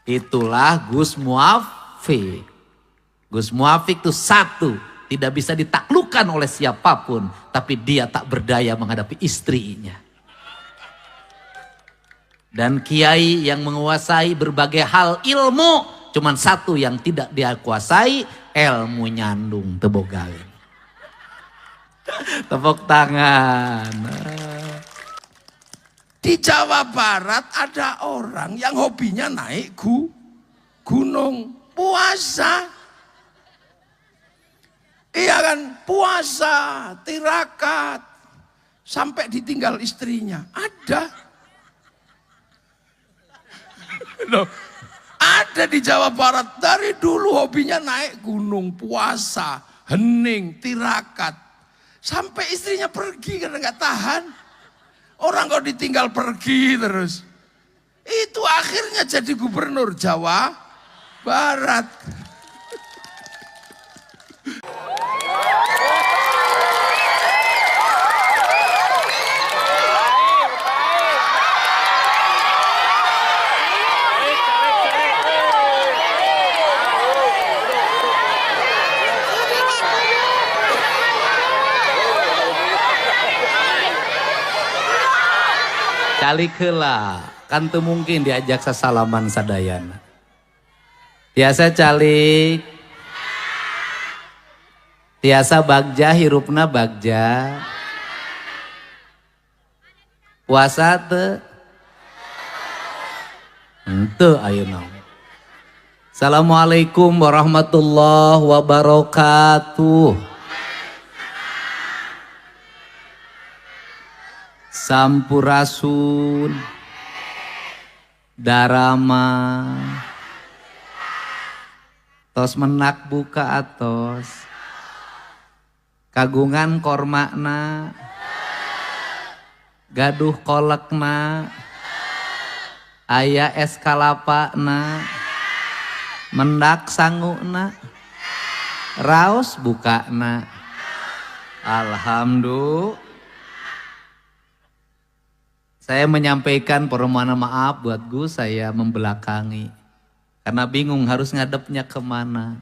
Itulah Gus Muafik. Gus Muafik itu satu, tidak bisa ditaklukkan oleh siapapun, tapi dia tak berdaya menghadapi istrinya. Dan kiai yang menguasai berbagai hal ilmu, cuman satu yang tidak dia kuasai, ilmu nyandung tebogalin. Tepuk tangan. Di Jawa Barat ada orang yang hobinya naik gunung, puasa. Iya kan, puasa, tirakat, sampai ditinggal istrinya. Ada. Loh, ada di Jawa Barat, dari dulu hobinya naik gunung, puasa, hening, tirakat. Sampai istrinya pergi karena nggak tahan. Orang kok ditinggal pergi terus. Itu akhirnya jadi gubernur Jawa Barat. Calik heula, kan teu mungkin diajak sasalaman sadayana. Tiasa calik, tiasa bagja hirupna bagja. Puasa teu? Henteu ayeuna. Assalamualaikum warahmatullahi wabarakatuh. Sampurasun darama tos menak buka atos kagungan kormakna gaduh kolekna aya es kalapana mendak sanguna raos bukana. Alhamdulillah. Saya menyampaikan permohonan maaf buat Gus, saya membelakangi. Karena bingung harus ngadepnya kemana.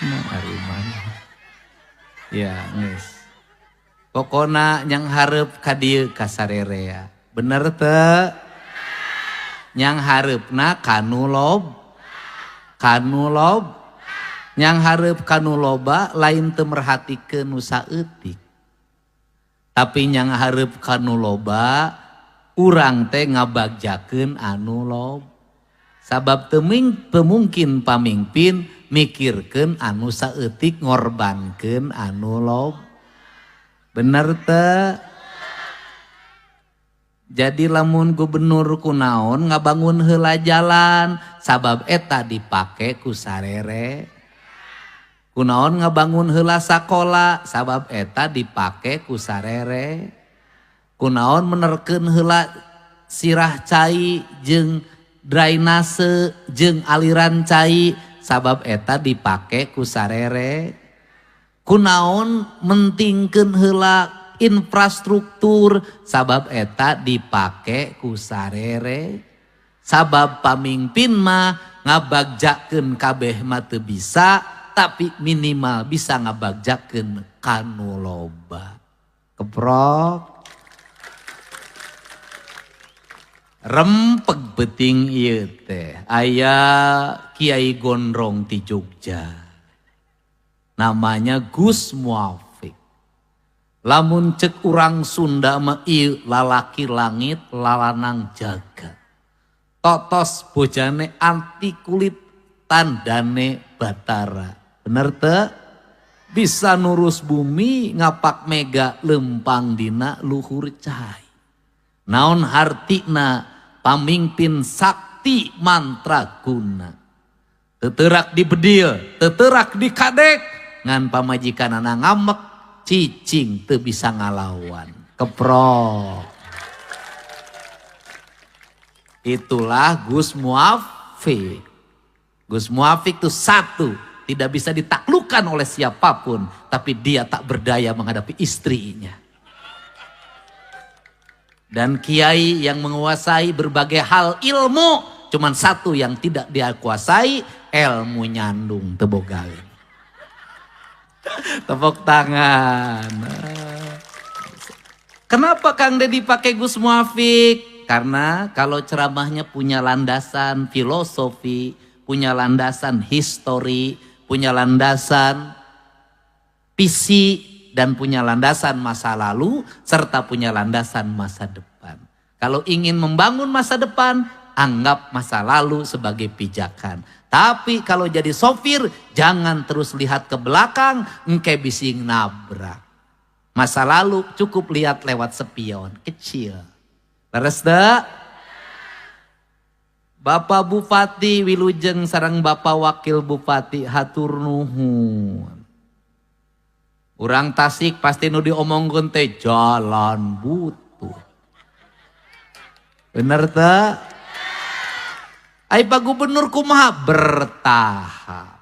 Nah, mana? Ya, nges. Pokona yang harap kadieu kasarerea. Bener te? Yang harapna kanulob. Yang harap kanuloba lain teu merhatikeun nu saeutik. Tapi yang harap kanu loba, urang teh ngabagjakeun anu lob. Sabab temungkin pamimpin mikirkeun anu saeutik ngorbankeun anu lob. Bener teh? Jadi lamun gubernur kunaon ngabangun heula jalan, sabab eta dipake ku sarere. Kunaon ngabangun heula sakola, sabab eta dipake ku sarere. Kunaon menerkeun heula sirah cai jeung drainase jeung aliran cai, sabab eta dipake ku sarere. Kunaon mentingkeun heula infrastruktur, sabab eta dipake ku sarere. Sabab pamimpin mah ngabagjakeun kabeh mah teu bisa, tapi minimal bisa ngabagjakeun kanu loba. Keprok. Rempeg beting ieu teh aya Kiai Gondrong ti Jogja. Namanya Gus Muafik. Lamun cek urang Sunda mah ieu lalaki langit lalanang jagat. Totos bojane anti kulit tandane Batara. Bener teh? Bisa nurus bumi ngapak mega lempang dina luhur cai. Naon hartina pamimpin sakti mantra guna. Teterak di bedil, teterak di kadek. Ngan pamajikanana ngamek, cicing teu bisa ngalawan. Keprok. Itulah Gus Muafik. Gus Muafik itu satu, tidak bisa ditaklukkan oleh siapapun, tapi dia tak berdaya menghadapi istrinya. Dan kiai yang menguasai berbagai hal ilmu, cuman satu yang tidak dia kuasai, ilmu nyandung tebogali. Tepuk tangan. Kenapa Kang Deddy pakai Gus Muafik? Karena kalau ceramahnya punya landasan filosofi, punya landasan histori, punya landasan visi, dan punya landasan masa lalu, serta punya landasan masa depan. Kalau ingin membangun masa depan, anggap masa lalu sebagai pijakan. Tapi kalau jadi sopir, jangan terus lihat ke belakang, engke bising nabrak. Masa lalu cukup lihat lewat spion, kecil. Leres dah? Bapak Bupati Wilujeng sareng Bapak Wakil Bupati hatur nuhun. Urang Tasik pasti nu diomongkeun teh jalan butuh. Bener teh? Ai Pak Gubernur kumaha bertahap.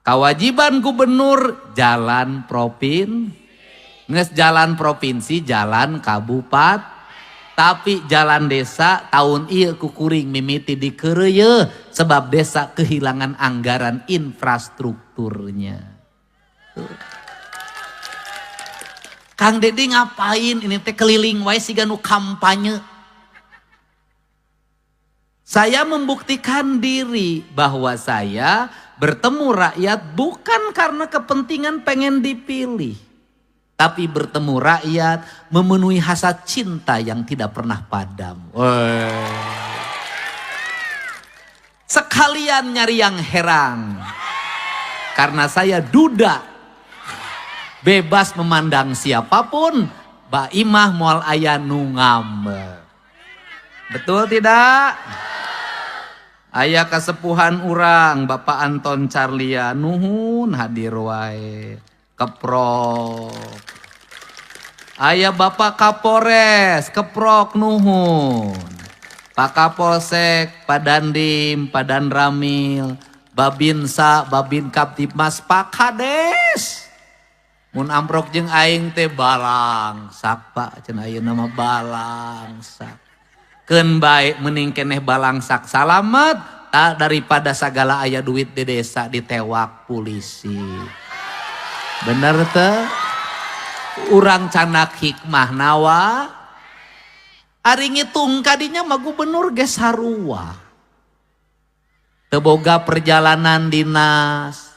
Kewajiban gubernur jalan provinsi. Nges jalan provinsi, jalan kabupaten. Tapi jalan desa tahun ieu kukuring mimiti dikeureuy sebab desa kehilangan anggaran infrastrukturnya. Kang Deddy ngapain ini teh keliling wae siga nu kampanye. Saya membuktikan diri bahwa saya bertemu rakyat bukan karena kepentingan pengen dipilih. Tapi bertemu rakyat memenuhi hasrat cinta yang tidak pernah padam. Sekalian nyari yang herang. Karena saya duda. Bebas memandang siapapun, Baimah moal aya nu ngambek. Betul tidak? Aya kasepuhan urang Bapak Anton Carlia nuhun hadir wae. Keprok. Aya Bapak Kapolres, keprok nuhun. Pak Kapolsek, Pak Dandim, Pak Danramil, Babinsa, Babin Kaptipmas, Pak Kades. Mun amprok jeung aing teh balangsak Pak, cenah ayeuna mah balangsak. Keun bae mending keneh balangsak salamet tak daripada sagala aya duit di desa ditewak polisi. Bener teh? Urang canak hikmah nawa. Ari ngitung kadinya mah gubernur ge sarua. Teu boga perjalanan dinas,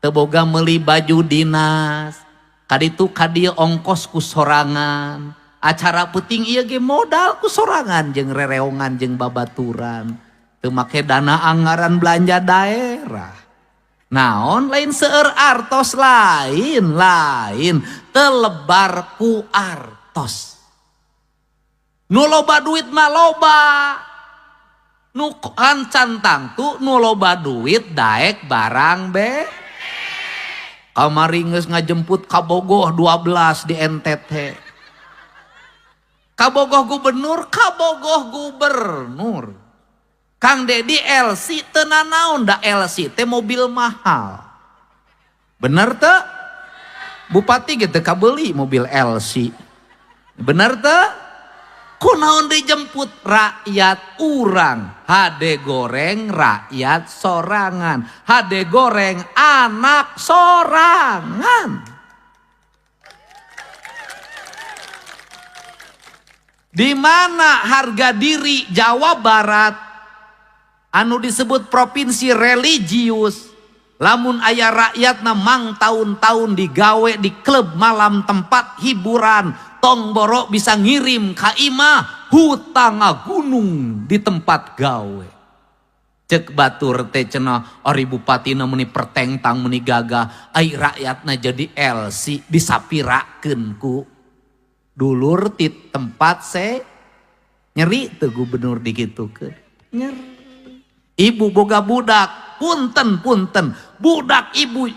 teu boga meuli baju dinas. Kaditu kadieu ongkos ku sorangan. Acara peuting ieu ge modal ku sorangan jeung rereongan jeung babaturan. Teu make dana anggaran belanja daerah. Naon lain seueur artos lain teu lebar ku artos. Nu loba duit mah loba. Nu ancan tangtu nu loba duit daek barang be. Kamari geus ngajemput kabogoh 12 di NTT. Kabogoh gubernur. Kang Deddy LC teu nanaon da LC teh mobil mahal. Bener teu? Bupati gitu kabeuli mobil LC. Bener teu? Kunaon dijemput rakyat urang. Hade goreng rakyat sorangan. Hade goreng anak sorangan. Di mana harga diri Jawa Barat anu disebut provinsi religius, lamun aya rakyatna mang tahun-tahun digawe di klub malam tempat hiburan, tong borok bisa ngirim ka imah hutang gunung di tempat gawe. Cek batur teh cenah ari bupatina meuni pertengtang meuni gagah, ai rakyatna jadi LC disapirakeun ku dulur ti tempat nyeri teu gubernur digitukeun. Nyeri. Ibu boga budak, punten budak ibu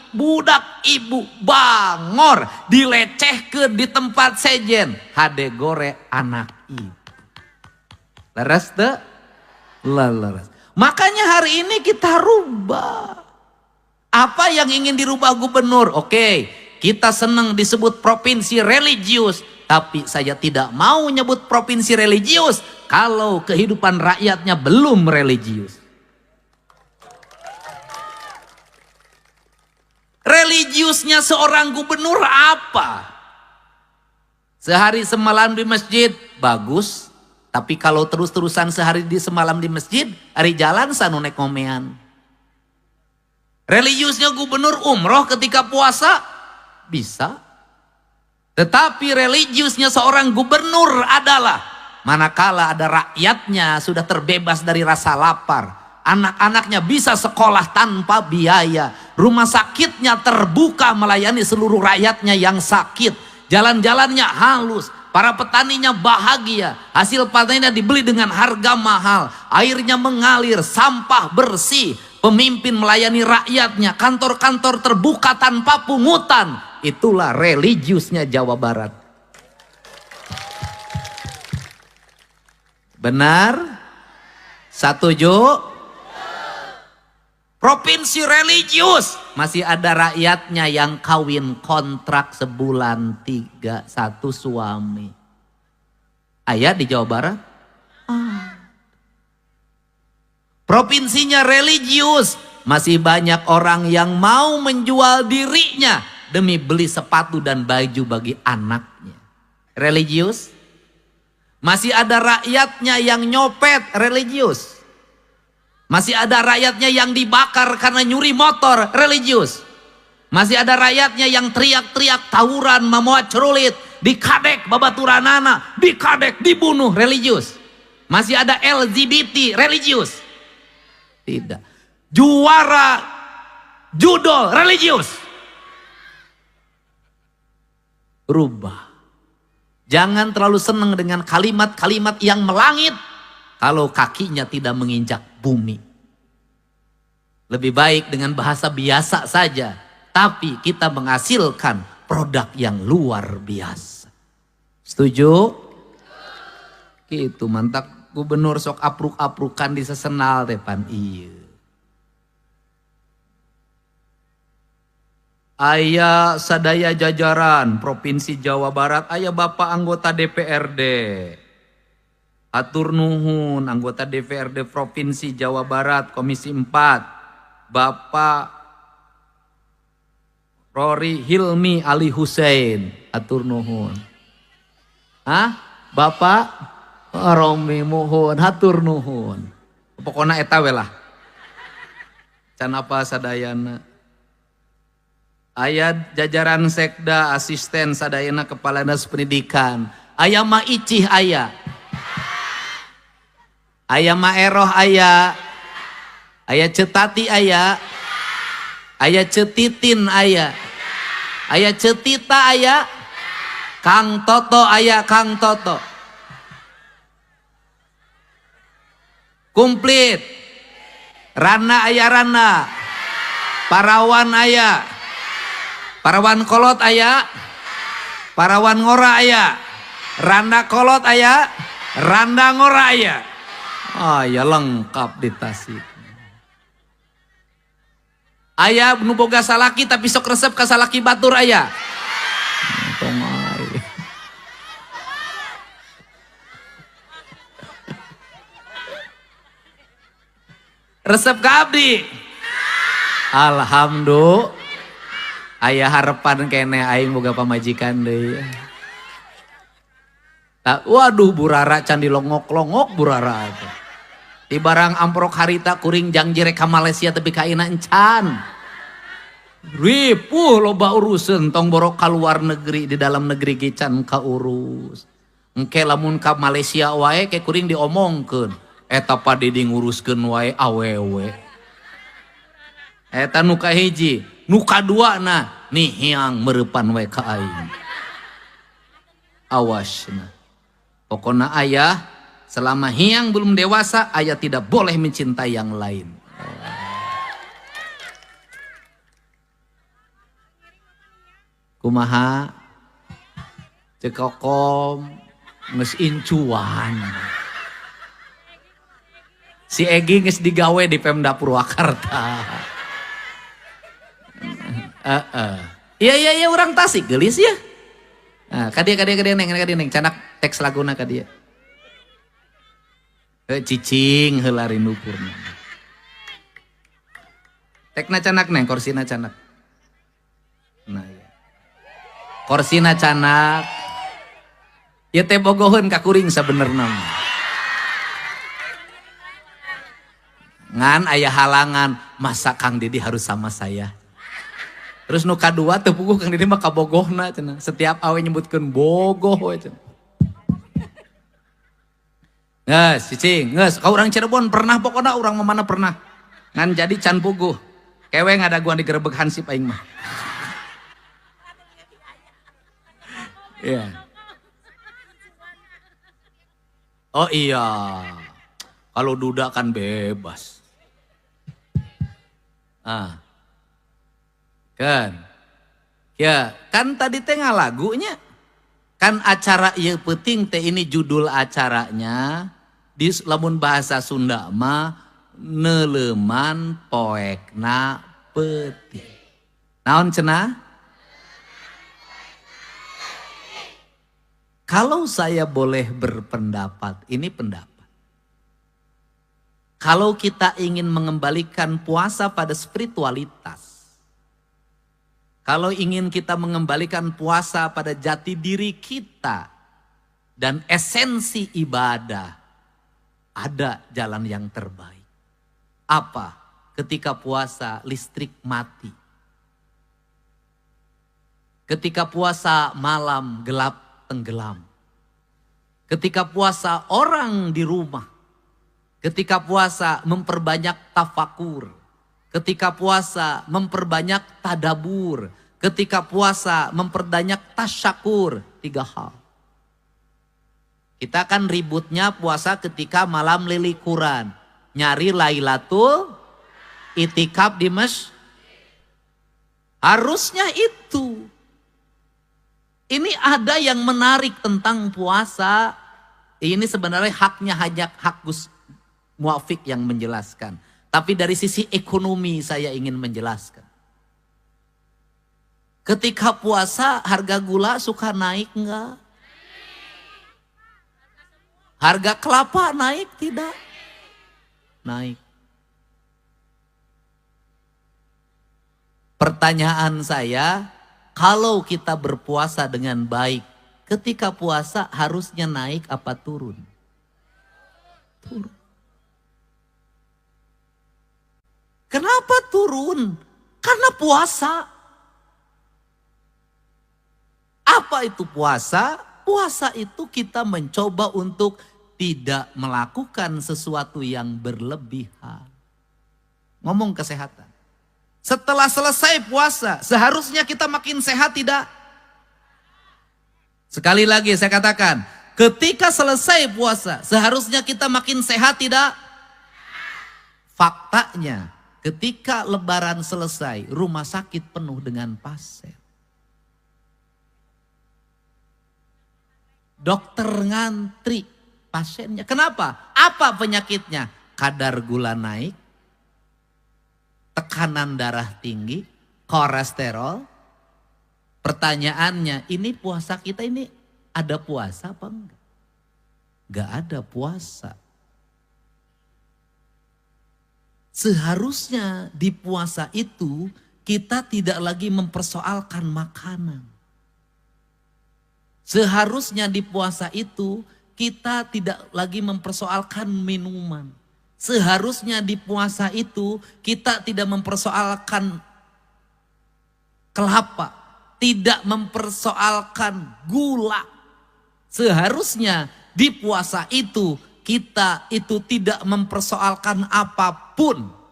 bangor dilecehkeun di tempat sejen, hade gore anak ibu. Leres teu? Leres. Makanya hari ini kita rubah. Apa yang ingin dirubah gubernur? Oke, kita senang disebut provinsi religius, Tapi saya tidak mau nyebut provinsi religius kalau kehidupan rakyatnya belum religius. Religiusnya seorang gubernur apa? Sehari semalam di masjid, bagus. Tapi kalau terus-terusan sehari semalam di masjid, hari jalan sanu nek ngomean. Religiusnya gubernur umroh ketika puasa, bisa. Tetapi religiusnya seorang gubernur adalah manakala ada rakyatnya sudah terbebas dari rasa lapar. Anak-anaknya bisa sekolah tanpa biaya. Rumah sakitnya terbuka melayani seluruh rakyatnya yang sakit. Jalan-jalannya halus. Para petaninya bahagia. Hasil panennya dibeli dengan harga mahal. Airnya mengalir, sampah bersih. Pemimpin melayani rakyatnya. Kantor-kantor terbuka tanpa pungutan. Itulah religiusnya Jawa Barat. Benar? Setuju? Provinsi religius. Masih ada rakyatnya yang kawin kontrak sebulan 3, 1 suami. Ayat di Jawa Barat? Provinsinya religius. Masih banyak orang yang mau menjual dirinya demi beli sepatu dan baju bagi anaknya. Religius. Masih ada rakyatnya yang nyopet, religius. Masih ada rakyatnya yang dibakar karena nyuri motor, religius. Masih ada rakyatnya yang teriak-teriak tawuran, memuat cerulit, dikadek babaturanana, dikadek, dibunuh, religius. Masih ada LGBT, religius. Tidak. Juara judo, religius. Rubah. Jangan terlalu senang dengan kalimat-kalimat yang melangit kalau kakinya tidak menginjak bumi. Lebih baik dengan bahasa biasa saja, tapi kita menghasilkan produk yang luar biasa. Setuju? Gitu mantap gubernur sok apruk-aprukan di sesenal depan iya. Aya sadaya jajaran Provinsi Jawa Barat, aya Bapak anggota DPRD. Atur nuhun anggota DPRD Provinsi Jawa Barat Komisi 4. Bapak Rory Hilmi Ali Hussein. Atur nuhun. Bapak Romi muhun, hatur nuhun. Pokoknya eta we lah. Can apa sadayana. Ayat jajaran sekda asisten sadayana kepala dinas pendidikan. Aya ma icih aya. Aya ma eroh aya. Aya cetati aya. Aya cetitin aya. Aya cetita aya. Kang Toto aya Kang Toto. Komplit. Rana aya Rana. Parawan aya. Parawan kolot aya, parawan ngora aya, randa kolot aya, randa ngora aya. Ya lengkap di Tasik. Aya nu boga salaki tapi sok resep ka salaki batur aya. Resep ka abdi. Alhamdulillah. Aya harapan kene aing boga pamajikan deui. Waduh burara can dilongok-longok burara. Di barang amprok harita kuring jangjire ka Malaysia tapi ka ayeuna encan. Ripuh loba urusan tong borok ka luar negeri, di dalam negeri ge can kaurus. Engke lamun ka Malaysia wae ke kuring diomongkeun, eta pade di nguruskeun wae awewe. Eta nu kahiji. Nu kaduana nih yang merepan wae ka aing. Awasna. Pokona ayah selama hiang belum dewasa ayah tidak boleh mencintai yang lain. Kumaha? Cekokom geus incuan. Si Egi geus digawe di Pemda Purwakarta. Iya orang Tasik gelis ya. Nah, kadia neng canak teks laguna kadia. Cicing heula rinupurna. Tekna canak neng korsina canak. Nah ya. Korsina canak. Ya teh bogoheun ka kuring sabenerna. Ngan aya halangan, masa Kang Didi harus sama saya. Terus nu kadua teu puguh Kang Didi mah kabogohna cenah. Setiap awe nyebutkeun bogoh we cenah. Geus cicing, geus ka urang Cirebon pernah pokona urang mah mana pernah. Ngan jadi can puguh. Kewe ngadaguan digerebeg hansip aing mah. Iya. Oh iya. Kalau duda kan bebas. Kan. Ya, kan tadi teh ngalagunya. Kan acara ieu penting teh ini judul acaranya di lamun bahasa Sunda mah Neuleuman Poekna Peuting. Naon cenah? Kalau saya boleh berpendapat, ini pendapat. Kalau kita ingin mengembalikan puasa pada spiritualitas, kalau ingin kita mengembalikan puasa pada jati diri kita dan esensi ibadah, ada jalan yang terbaik. Apa? Ketika puasa listrik mati. Ketika puasa malam gelap tenggelam. Ketika puasa orang di rumah. Ketika puasa memperbanyak tafakur. Ketika puasa memperbanyak tadabur. Ketika puasa memperbanyak tasyakur. 3 hal. Kita kan ributnya puasa ketika malam lilikuran. Nyari Lailatul itikaf di masjid. Harusnya itu. Ini ada yang menarik tentang puasa. Ini sebenarnya haknya hanya hak Gus Muafik yang menjelaskan. Tapi dari sisi ekonomi saya ingin menjelaskan. Ketika puasa harga gula suka naik enggak? Harga kelapa naik tidak? Naik. Pertanyaan saya, kalau kita berpuasa dengan baik, ketika puasa harusnya naik apa turun? Turun. Kenapa turun? Karena puasa. Apa itu puasa? Puasa itu kita mencoba untuk tidak melakukan sesuatu yang berlebihan. Ngomong kesehatan. Setelah selesai puasa, seharusnya kita makin sehat tidak? Sekali lagi saya katakan, ketika selesai puasa, seharusnya kita makin sehat tidak? Faktanya, ketika lebaran selesai, rumah sakit penuh dengan pasien. Dokter ngantri pasiennya. Kenapa? Apa penyakitnya? Kadar gula naik, tekanan darah tinggi, kolesterol. Pertanyaannya, ini puasa kita ini ada puasa apa enggak? Enggak ada puasa. Seharusnya di puasa itu kita tidak lagi mempersoalkan makanan. Seharusnya di puasa itu kita tidak lagi mempersoalkan minuman. Seharusnya di puasa itu kita tidak mempersoalkan kelapa, tidak mempersoalkan gula. Seharusnya di puasa itu kita itu tidak mempersoalkan apapun.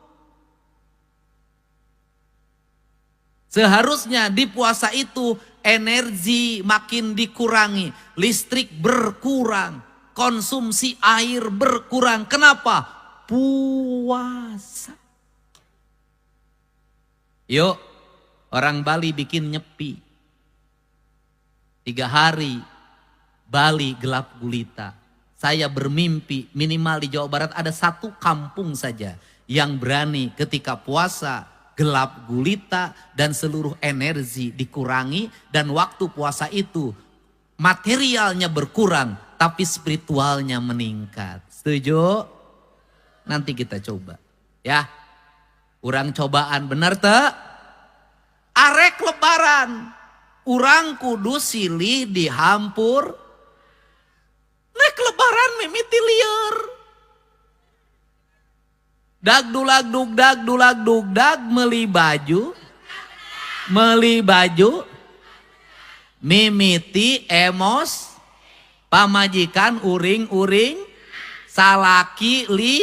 Seharusnya di puasa itu energi makin dikurangi, listrik berkurang, konsumsi air berkurang. Kenapa? Puasa. Yuk, orang Bali bikin nyepi. 3 hari, Bali gelap gulita. Saya bermimpi minimal di Jawa Barat ada 1 kampung saja yang berani ketika puasa gelap gulita dan seluruh energi dikurangi. Dan waktu puasa itu materialnya berkurang, tapi spiritualnya meningkat. Setuju? Nanti kita coba. Ya, urang cobaan bener teh? Arek lebaran, urang kudu silih dihampur. Nek lebaran mimiti lieur. Dag dulag dug dag meli baju. Mimiti emos pamajikan uring-uring salaki li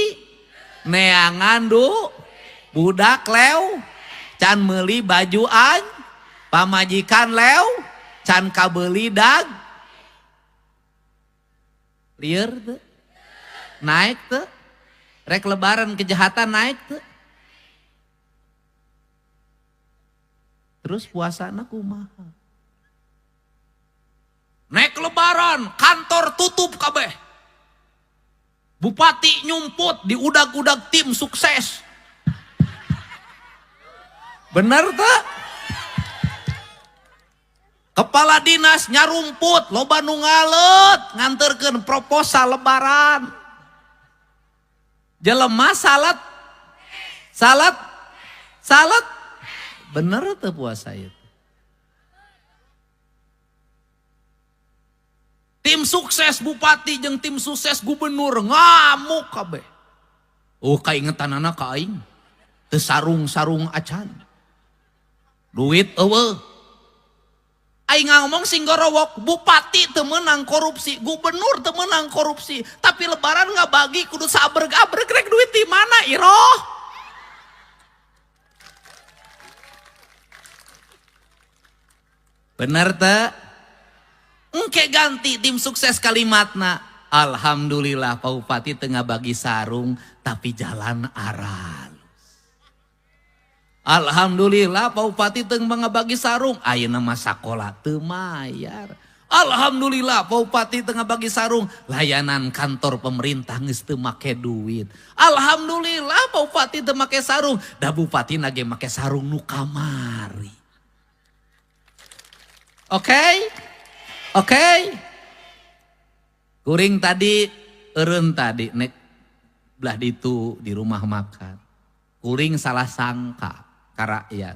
neangan du budak lew can meli baju an pamajikan lew can kabeli dag lieur teu naik teu rek lebaran kejahatan naik teu terus puasana kumaha naik lebaran kantor tutup kabeh bupati nyumput di udag-udag tim sukses bener tak? Kepala dinas nyarumput loba nu ngalet nganterkeun proposal lebaran jelema salat bener teu puasa itu tim sukses bupati jeung tim sukses gubernur ngamuk kabeh kaingetanana ka aing teu sarung acan duit eueuh aing ngomong singgorowok bupati teu meunang korupsi gubernur teu meunang korupsi tapi lebaran ngabagi kudu sabreg-abreg rek duit di mana iroh bener teu engke ganti tim sukses kalimatna alhamdulillah Pak Bupati teu ngabagi sarung tapi jalan aral alhamdulillah Pak Bupati teu ngabagi sarung ayeuna mah sakola teu mayar alhamdulillah Pak Bupati teu ngabagi sarung layanan kantor pemerintah geus teu make duit alhamdulillah Pak Bupati teu make sarung da bupati nage make sarung nu kamari oke kuring tadi eureun tadi nek belah ditu di rumah makan kuring salah sangka ka rakyat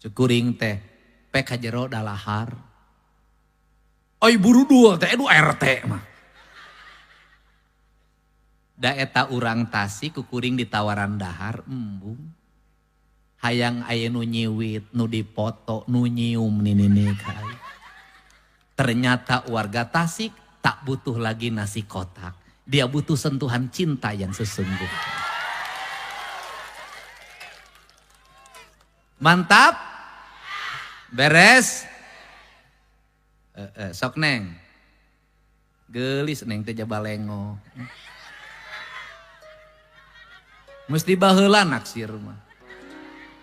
cukuring teh pek ka jero dalahar oi buru dua teh edu RT mah da eta urang Tasik kukuring ditawaran dahar embung hayang aya nu nyiwit nu dipoto nu nyium nini kai ternyata warga Tasik tak butuh lagi nasi kotak dia butuh sentuhan cinta yang sesungguhnya. Mantap? Beres? Sok neng. Gelis neng teh jabalengo. Mesti baheula naksir mah.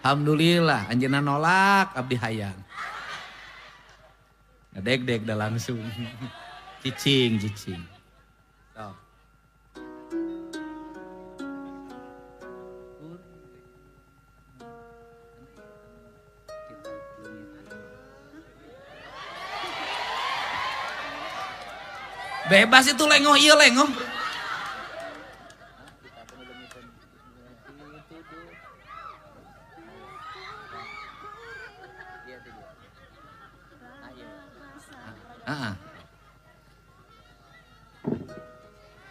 Alhamdulillah anjeunna nolak abdi hayang. Deg-deg dah langsung. Cicing. Sok. Bebas itu lengoh iya lengoh.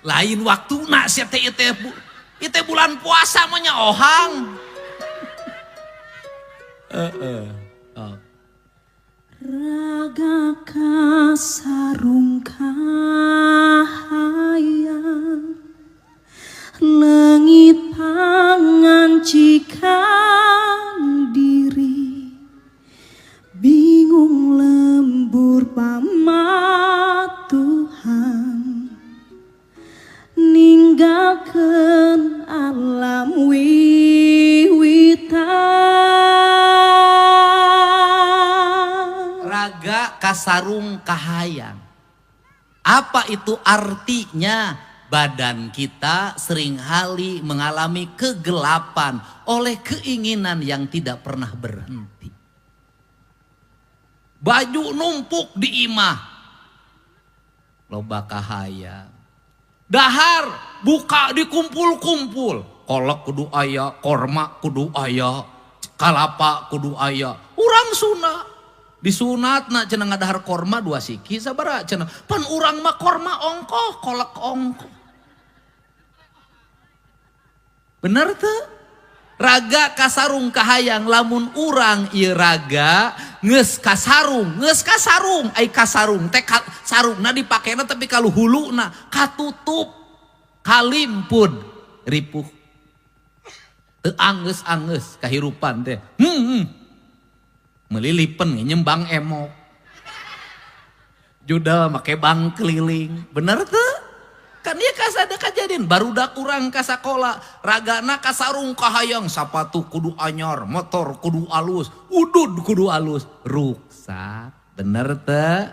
Lain waktu nak siete ite bulan puasa mah nya ohang. Raga kasarung kahayang langit pangancikan diri bingung lembur pamatuhan ninggalkeun alam wiwitan raga kasarung kahayang. Apa itu artinya? Badan kita seringkali mengalami kegelapan oleh keinginan yang tidak pernah berhenti. Baju numpuk di imah, loba kahayang. Dahar buka dikumpul-kumpul. Kolak kudu aya, korma kudu aya, kalapa kudu aya. Urang sunat. Disunatna cenah ngadahar korma 2 siki sabaraha cenah. Pan urang mah korma ongkoh, kolak ongkoh. Bener tuh? Raga kasarung kahayang lamun urang ieu raga geus kasarung ai kasarung teh sarungna dipakena tapi kalau huluna katutup kalimpun ripuh teu anggeus kahirupan teh melilipen nyembang emok judal make bang keliling bener tuh kan dia kasada kejadian barudak urang ka sakola ragana kasarung kahayang sapatu kudu anyar motor kudu alus udud kudu alus ruksak bener teh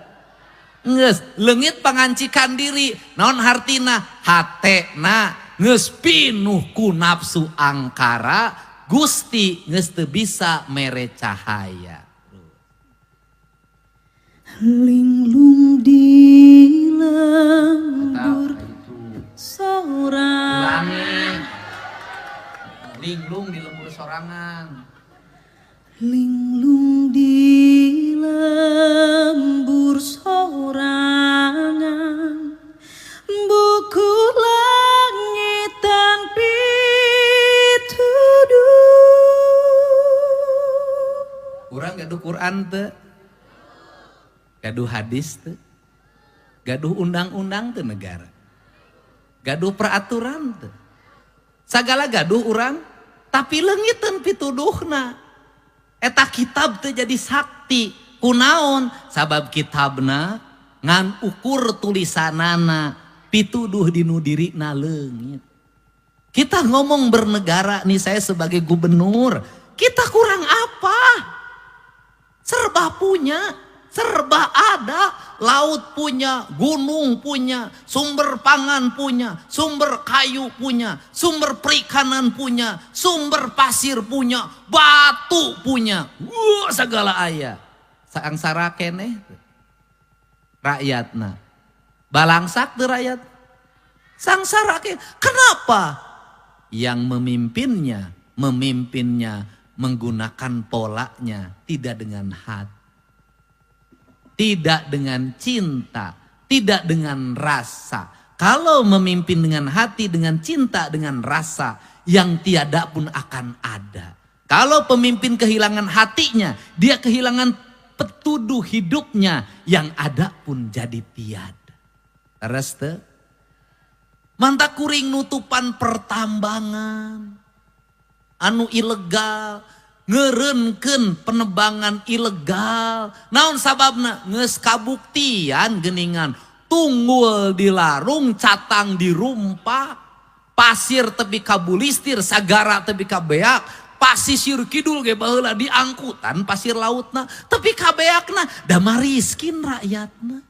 geus leungit pangancikan diri naon hartina hatena geus pinuh ku nafsu angkara Gusti geus teu bisa mere cahaya linglung di lembur sorangan. Linglung di lembur sorangan. Linglung di lembur sorangan. Buku langitan pituduh. Urang gaduh Quran teu? Gaduh hadis teu? Gaduh undang-undang teu negara? Gaduh peraturan teu? Sagala gaduh urang tapi leungiteun pituduhna eta kitab teu jadi sakti kunaon sabab kitabna ngan ukur tulisanana pituduh dinu dirina leungit. Kita ngomong bernegara nih, saya sebagai gubernur kita kurang apa? Serba punya, serba ada, laut punya, gunung punya, sumber pangan punya, sumber kayu punya, sumber perikanan punya, sumber pasir punya, batu punya, segala aya. Sangsara keneh rakyatna, balangsak teu rakyat, sangsara keneh. Kenapa? Yang memimpinnya menggunakan polanya tidak dengan hati. Tidak dengan cinta, tidak dengan rasa. Kalau memimpin dengan hati, dengan cinta, dengan rasa, yang tiada pun akan ada. Kalau pemimpin kehilangan hatinya, dia kehilangan petuduh hidupnya, yang ada pun jadi tiada. Terus tuh, manta kuring nutupan pertambangan, anu ilegal, ngereunkeun penebangan ilegal. Naon sababna? Geus kabuktian geuningan tunggul dilarung, catang dirumpa, pasir tepi kabulistir, sagara tepi kabeak, pasisir kidul ge baheula diangkutan pasir lautna, tepi kabeakna da mariskin rakyatna.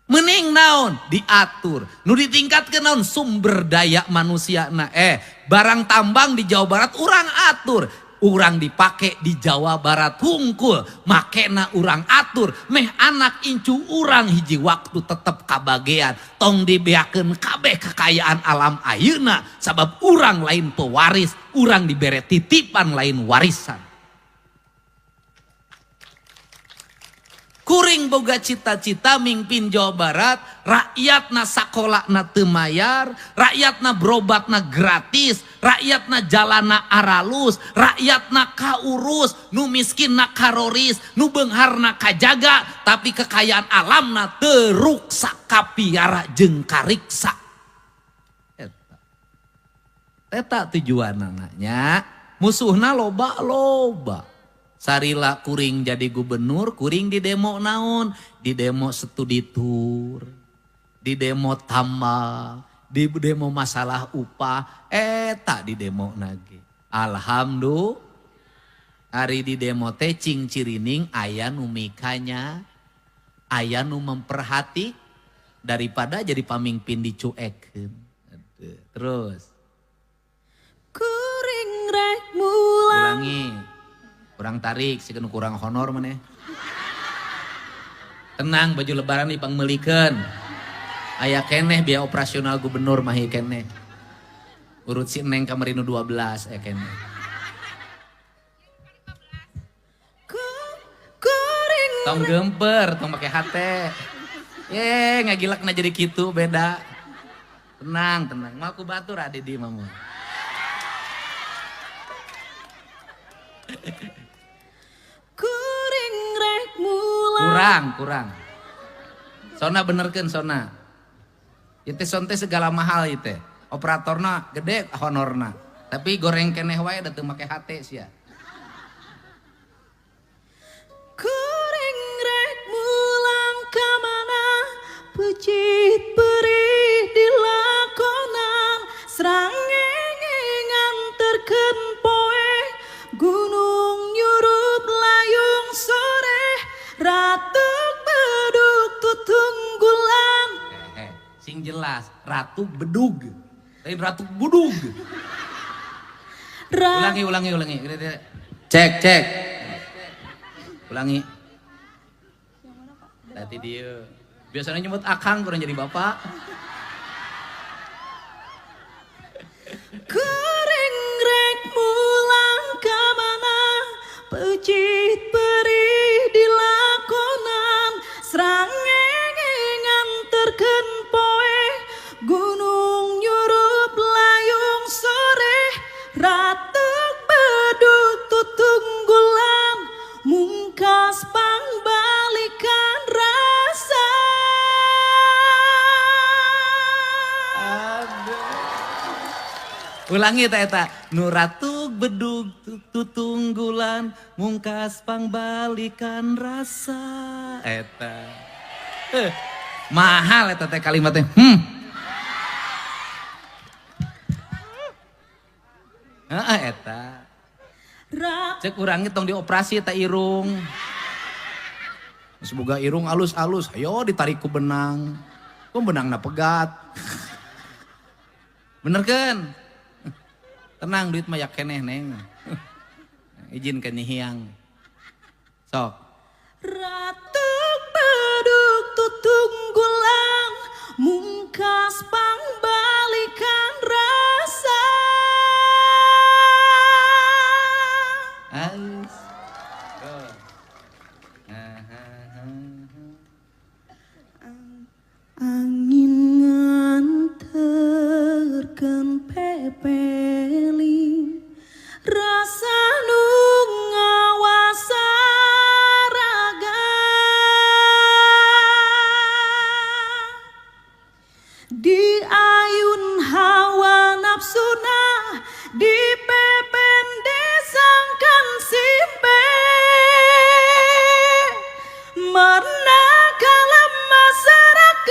Mending naon? Diatur. Nu ditingkatkeun naon? Sumber daya manusiana. Barang tambang di Jawa Barat urang atur. Urang dipake di Jawa Barat hungkul, makena urang atur, meh anak incu urang hiji waktu tetep kabagean, tong dibeakeun kabeh kekayaan alam ayeuna, sabab urang lain pewaris, urang dibere titipan lain warisan. Kuring boga cita-cita mimpin Jawa Barat, rakyatna sakolana teu mayar, rakyatna berobatna gratis, rakyatna jalana aralus, rakyatna kaurus, nu miskinna karoris, nu beungharna kajaga, tapi kekayaan alamna teu ruksak kapiara jeung kariksa. Eta tujuanna nya, musuhna loba-loba. Sarila kuring jadi gubernur, kuring di demo naon? Di demo studi tour, di demo tambal, di demo masalah upah, tak di demo lagi. Alhamdulillah, hari di demo teh cing cirining aya nu mikanya, aya nu memperhati, daripada jadi pamimpin dicuekeun. Terus. Kuring rek mulang. Ulangi. Kurang tarik, sih kurang honor mana. Tenang, baju lebaran dipangmelikeun. Aya keneh biaya operasional gubernur mah ieu keneh. Urut si Neng Kamarinu 12 keneh. Kuring Tong gemper, tong make hate. Ngagilak na jadi gitu beda. Tenang, tenang. Mau aku batur ade di mamu. kuring rek mulang. Kurang. Sona benerkeun sona. Itu sonte segala mahal itu. Operatorna gede honorna. Tapi goreng keneh wae da teu make hate sia. Kuring rek mulang ka mana pecit perih dilakonan srangenge nganterkeun poe gunung nyurup layung sore ratuk beduk tutunggulan. Sing jelas ratu bedug. Lain ratu budug. Ulangi. Cek. Ulangi. Tadi dia. Biasanya nyebut akang kurang jadi bapak. Kuring rek mulang ka mana pecit perih dilakonan srangenge nganterkeun poe gunung nyurup layung sore ratuk beduk tutunggulan mungkas pangbalikan rasa. Ulangi eta. Nu ratuk bedug tutunggulan mungkas pangbalikan rasa. Eta. Mahal eta teh kalimatnya. Eta. Cek urang tong dioperasi eta irung. Semoga irung alus-alus, ayo ditarik ku benang. Kok benangna pegat. Bener kan? Tenang duit mah yak keneh Neng. Izin ke nyihiang. Sok. Ratuk beduk tutunggulang mungkas pangbalikan rasa. Ais. Angin nganterkeun pepeling rasa nu ngawasa raga di ayun hawa nafsuna di pepen desangkan simpe marna kalam masyarakat.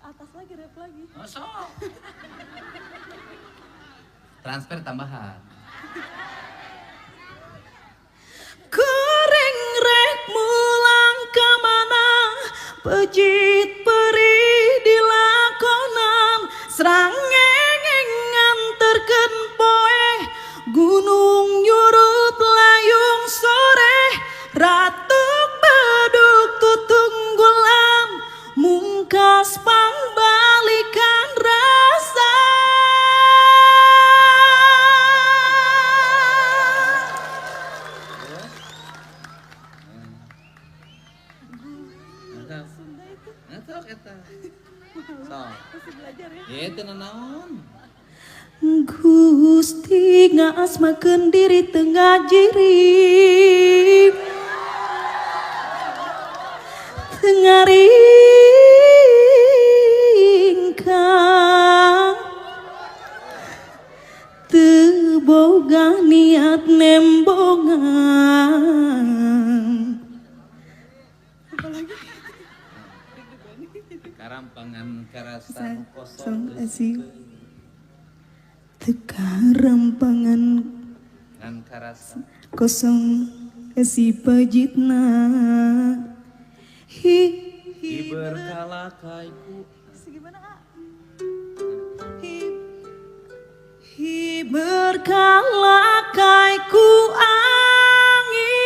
Atas lagi rap lagi. Oh, sok. Transfer tambahan. Kuring rek mulang ka mana pecit perih dilakonan srangenge nganterkeun poe gunung nyurup layung sore ratuk beduk tutunggulan mungkas pangbalikan rasa. Sok eta. Sok. Itu nanaon. Gusti ngasmakeun diri teu ngajiri teu ngaringkang teu boga niat nembongan. Karampangan karasan kosong Tekarampangan ngan karasan kosong esi pajitna berkala kaiku gimana Berkala ku angin,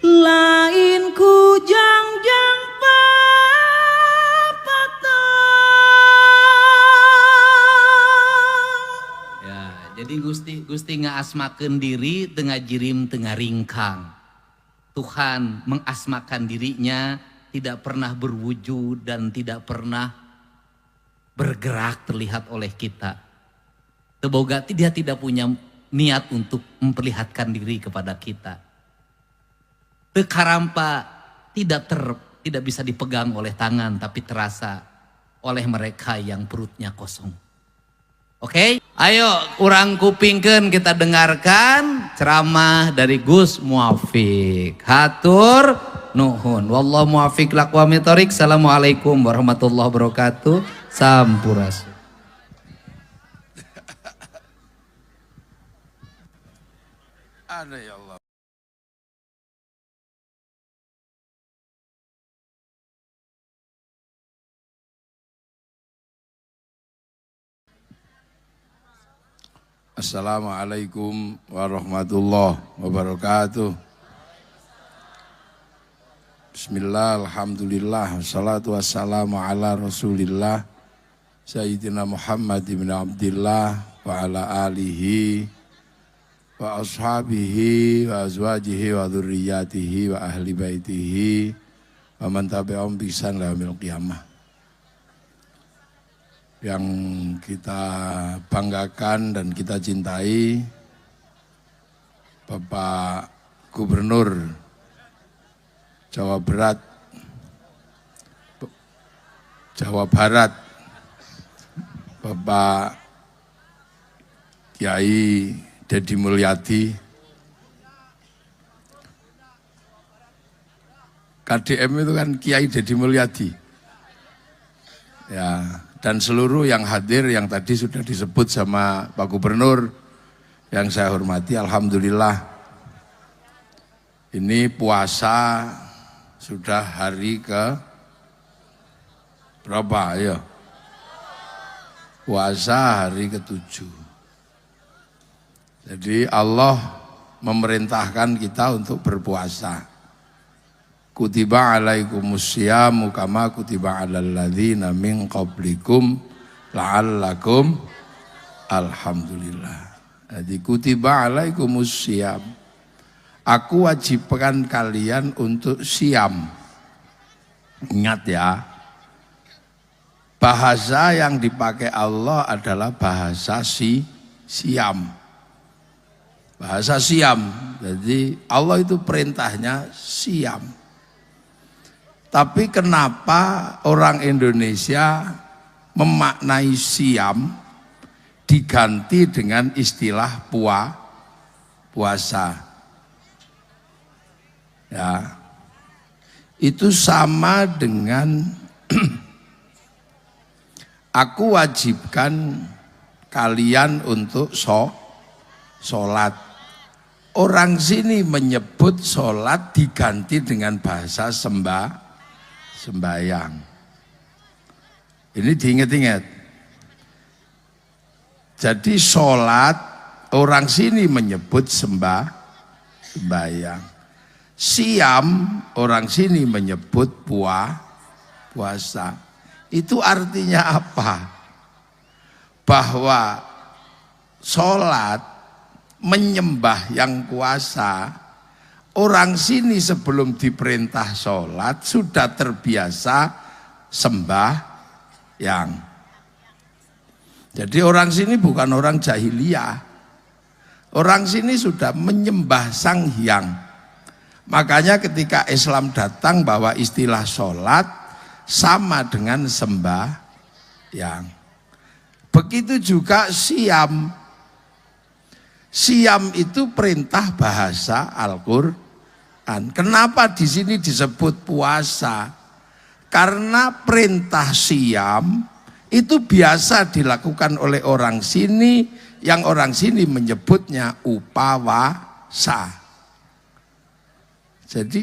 lain ku jang-jang papatang. Ya, jadi Gusti ngasmakeun diri tengah jirim tengah ringkang. Tuhan mengasmakan dirinya tidak pernah berwujud dan tidak pernah bergerak terlihat oleh kita. Semoga dia tidak punya niat untuk memperlihatkan diri kepada kita. Tekarampa tidak bisa dipegang oleh tangan tapi terasa oleh mereka yang perutnya kosong. Oke? Ayo urang kupingkeun kita dengarkan ceramah dari Gus Muafiq. Hatur nuhun. Wallahu muwaffiq aqwamit thoriq. Assalamualaikum warahmatullahi wabarakatuh. Sampurasun. Ada ya Allah. Assalamualaikum warahmatullahi wabarakatuh. Bismillah, alhamdulillah, wassalatu wassalamu ala rasulillah Sayyidina Muhammad ibn Abdillah wa ala alihi wa ashabihi wa azwajihi wa dhurriyyatihi wa ahli baitihi wa man tabi'ahum bi ihsan ila yaumil qiyamah. Yang kita banggakan dan kita cintai Bapak Gubernur Jawa Barat Bapak Kiai Deddy Mulyadi, KDM itu kan Kiai Deddy Mulyadi ya, dan seluruh yang hadir yang tadi sudah disebut sama Pak Gubernur yang saya hormati. Alhamdulillah ini puasa sudah hari ke berapa ya? Puasa hari ke-7. Jadi Allah memerintahkan kita untuk berpuasa. Kutiba alaikumusyamu kama kutiba alal ladzina min qablikum la'allakum alhamdulillah. Jadi kutiba alaikumussyam. Aku wajibkan kalian untuk siam. Ingat ya. Bahasa yang dipakai Allah adalah bahasa siam. Bahasa siam. Jadi Allah itu perintahnya siam. Tapi kenapa orang Indonesia memaknai siam diganti dengan istilah puasa? Ya. Itu sama dengan aku wajibkan kalian untuk sholat. Orang sini menyebut sholat diganti dengan bahasa sembahyang. Ini diingat-ingat. Jadi sholat orang sini menyebut sembahyang. Siam orang sini menyebut puasa. Itu artinya apa? Bahwa sholat menyembah yang kuasa, orang sini sebelum diperintah sholat sudah terbiasa sembahyang. Jadi orang sini bukan orang jahiliyah. Orang sini sudah menyembah Sang Hyang. Makanya ketika Islam datang bahwa istilah sholat sama dengan sembahyang. Begitu juga siam. Siam itu perintah bahasa Al-Qur'an. Kenapa di sini disebut puasa? Karena perintah siam itu biasa dilakukan oleh orang sini, yang orang sini menyebutnya upawasa. Jadi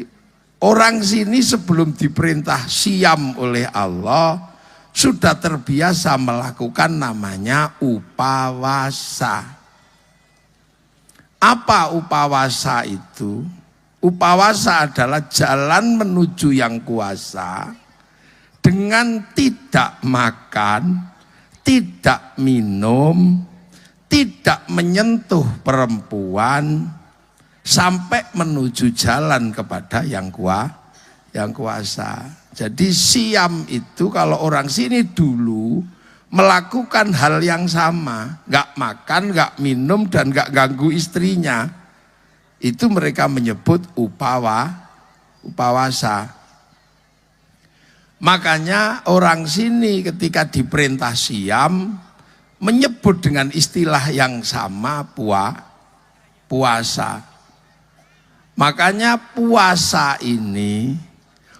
orang sini sebelum diperintah siam oleh Allah sudah terbiasa melakukan namanya upawasa. Apa upawasa itu? Upawasa adalah jalan menuju yang kuasa dengan tidak makan, tidak minum, tidak menyentuh perempuan sampai menuju jalan kepada yang kuasa. Jadi siam itu kalau orang sini dulu melakukan hal yang sama, nggak makan, nggak minum, dan nggak ganggu istrinya, itu mereka menyebut upawasa. Makanya orang sini ketika diperintah siam menyebut dengan istilah yang sama puasa. Makanya puasa ini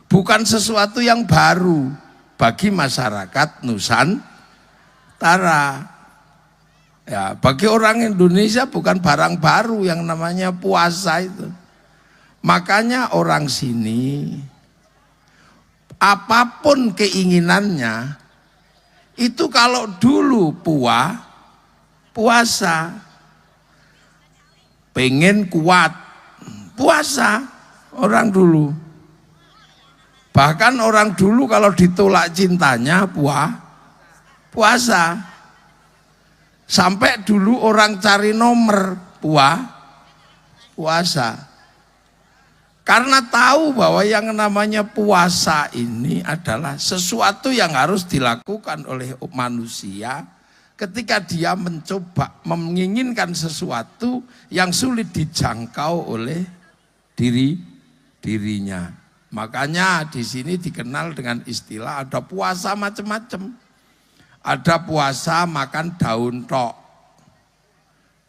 bukan sesuatu yang baru bagi masyarakat Nusantara. Ya, bagi orang Indonesia bukan barang baru yang namanya puasa itu. Makanya orang sini apapun keinginannya itu kalau dulu puasa pengen kuat, puasa orang dulu. Bahkan orang dulu kalau ditolak cintanya puasa. Sampai dulu orang cari nomor puasa. Karena tahu bahwa yang namanya puasa ini adalah sesuatu yang harus dilakukan oleh manusia ketika dia mencoba menginginkan sesuatu yang sulit dijangkau oleh dirinya. Makanya di sini dikenal dengan istilah ada puasa macam-macam. Ada puasa makan daun tok.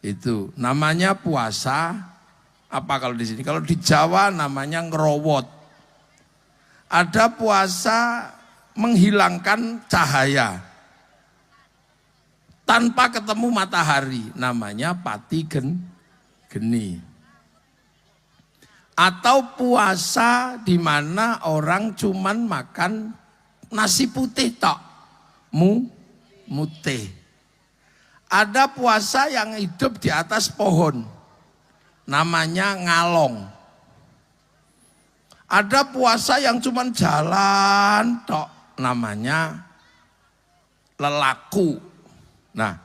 Itu namanya puasa apa kalau di sini? Kalau di Jawa namanya ngerowot. Ada puasa menghilangkan cahaya tanpa ketemu matahari, namanya pati geni. Atau puasa di mana orang cuman makan nasi putih tok, mutih. Ada puasa yang hidup di atas pohon, namanya ngalong. Ada puasa yang cuman jalan tok, namanya lelaku. Nah,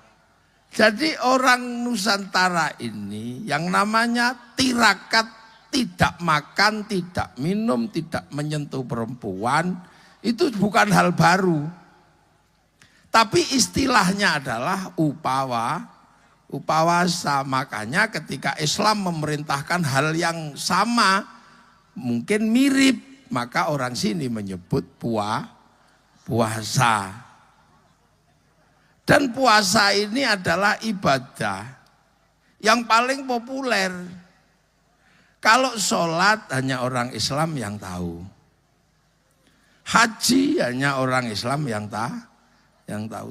jadi orang Nusantara ini yang namanya tirakat, tidak makan, tidak minum, tidak menyentuh perempuan, itu bukan hal baru. Tapi istilahnya adalah upawasa. Makanya ketika Islam memerintahkan hal yang sama, mungkin mirip, maka orang sini menyebut puasa. Dan puasa ini adalah ibadah yang paling populer. Kalau sholat hanya orang Islam yang tahu. Haji hanya orang Islam yang tahu.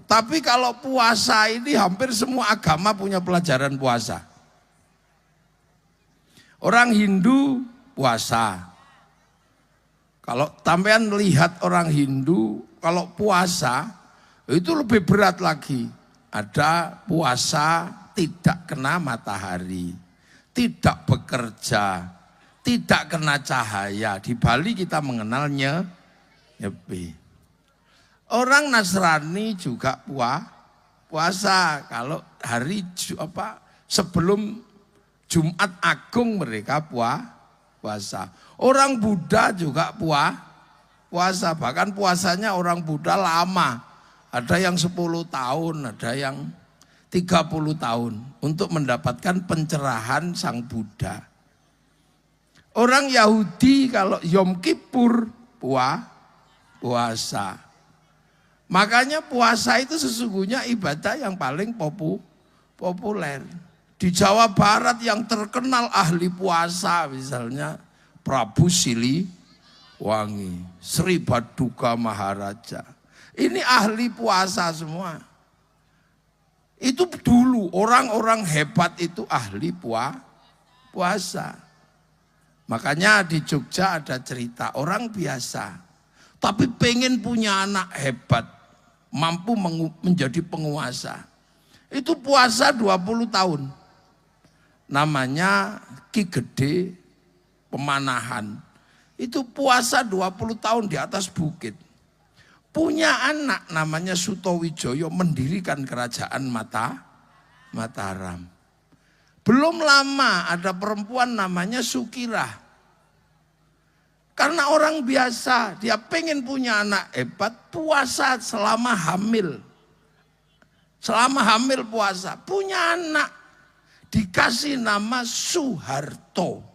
Tapi kalau puasa ini hampir semua agama punya pelajaran puasa. Orang Hindu puasa. Kalau sampean melihat orang Hindu, kalau puasa itu lebih berat lagi. Ada puasa tidak kena matahari, tidak bekerja, tidak kena cahaya. Di Bali kita mengenalnya nyepi. Orang Nasrani juga puasa. Kalau hari sebelum Jumat Agung mereka puasa. Orang Buddha juga puasa. Bahkan puasanya orang Buddha lama. Ada yang 10 tahun, ada yang 30 tahun untuk mendapatkan pencerahan Sang Buddha. Orang Yahudi kalau Yom Kippur puasa. Makanya puasa itu sesungguhnya ibadah yang paling populer. Di Jawa Barat yang terkenal ahli puasa misalnya Prabu Siliwangi, Sri Baduga Maharaja. Ini ahli puasa semua. Itu dulu orang-orang hebat itu ahli puasa. Makanya di Jogja ada cerita orang biasa, tapi pengen punya anak hebat. mampu menjadi penguasa. Itu puasa 20 tahun. Namanya Ki Gede Pemanahan. Itu puasa 20 tahun di atas bukit. Punya anak namanya Sutowijoyo mendirikan kerajaan Mataram. Belum lama ada perempuan namanya Sukirah. Karena orang biasa, dia pengen punya anak hebat, puasa selama hamil. Selama hamil puasa, punya anak. Dikasih nama Soeharto.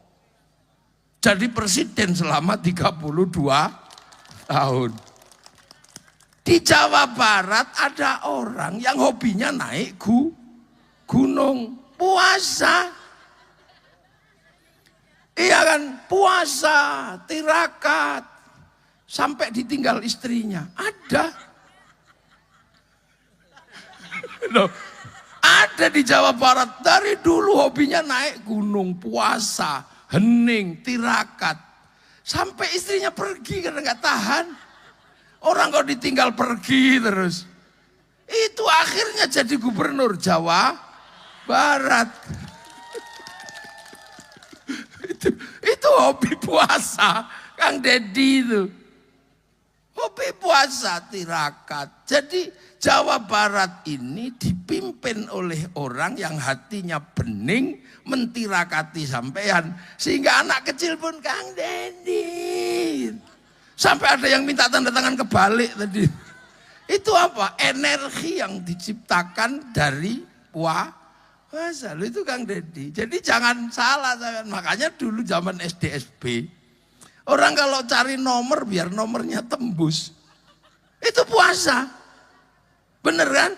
Jadi presiden selama 32 tahun. Di Jawa Barat ada orang yang hobinya naik gunung, puasa. Iya kan, puasa, tirakat, sampai ditinggal istrinya. Ada. Loh, ada di Jawa Barat, dari dulu hobinya naik gunung, puasa, hening, tirakat. Sampai istrinya pergi karena nggak tahan. Orang kok ditinggal pergi terus. Itu akhirnya jadi gubernur Jawa Barat. Itu hobi puasa, Kang Dedi itu. Hobi puasa, tirakat. Jadi Jawa Barat ini dipimpin oleh orang yang hatinya bening, mentirakati sampean. Sehingga anak kecil pun, Kang Dedi. Sampai ada yang minta tanda tangan kebalik tadi. Itu apa? Energi yang diciptakan dari puasa. Itu Kang Dedi. Jadi jangan salah. Makanya dulu zaman SD SP. Orang kalau cari nomor biar nomornya tembus. Itu puasa. Bener kan?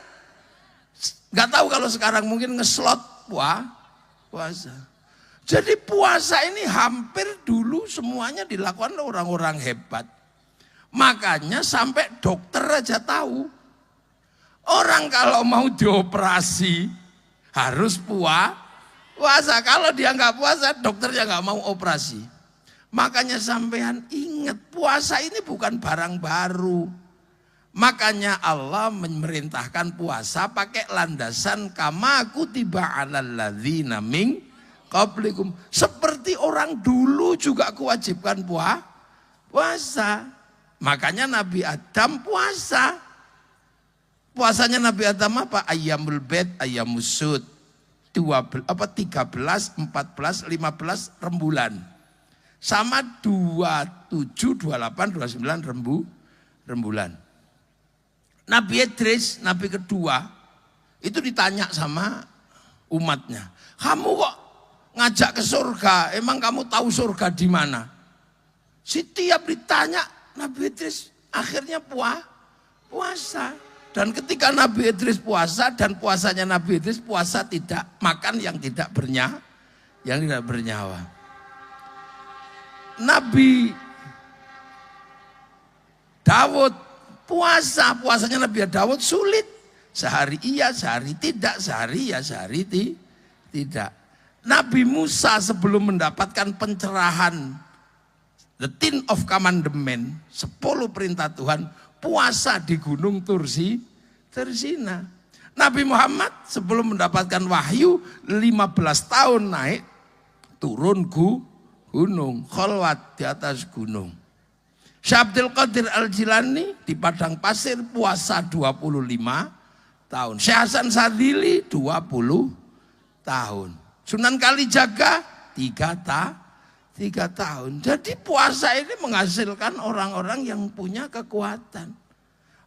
Gak tahu kalau sekarang mungkin ngeslot puasa. Jadi puasa ini hampir dulu semuanya dilakukan oleh orang-orang hebat. Makanya sampai dokter aja tahu. Orang kalau mau dioperasi harus puasa. Kalau dia nggak puasa, dokternya nggak mau operasi. Makanya sampean ingat, puasa ini bukan barang baru. Makanya Allah memerintahkan puasa pakai landasan kama kutiba 'alal ladzina min qablikum. Seperti orang dulu juga kewajiban puasa. Makanya Nabi Adam puasa. Puasanya Nabi Adam apa? Ayyamul bed, ayyamus sud. 13, 14, 15 rembulan. Sama 27, 28, 29 rembulan. Nabi Idris, Nabi kedua, itu ditanya sama umatnya. Kamu kok ngajak ke surga, emang kamu tahu surga di mana? Setiap ditanya, Nabi Idris akhirnya puasa. Dan ketika Nabi Idris puasa dan puasanya Nabi Idris puasa tidak makan yang tidak bernyawa. Nabi Daud puasanya Nabi Daud sulit. Sehari iya, sehari tidak, sehari ya, sehari tidak. Nabi Musa sebelum mendapatkan pencerahan, the 10 of commandment, 10 perintah Tuhan, puasa di gunung Tursina. Nabi Muhammad sebelum mendapatkan wahyu 15 tahun naik turun gunung, kholwat di atas gunung. Syekh Abdul Qadir Al-Jilani di padang pasir puasa 25 tahun. Syekh Hasan Sadzili 20 tahun. Sunan Kalijaga 3 tahun. Jadi puasa ini menghasilkan orang-orang yang punya kekuatan.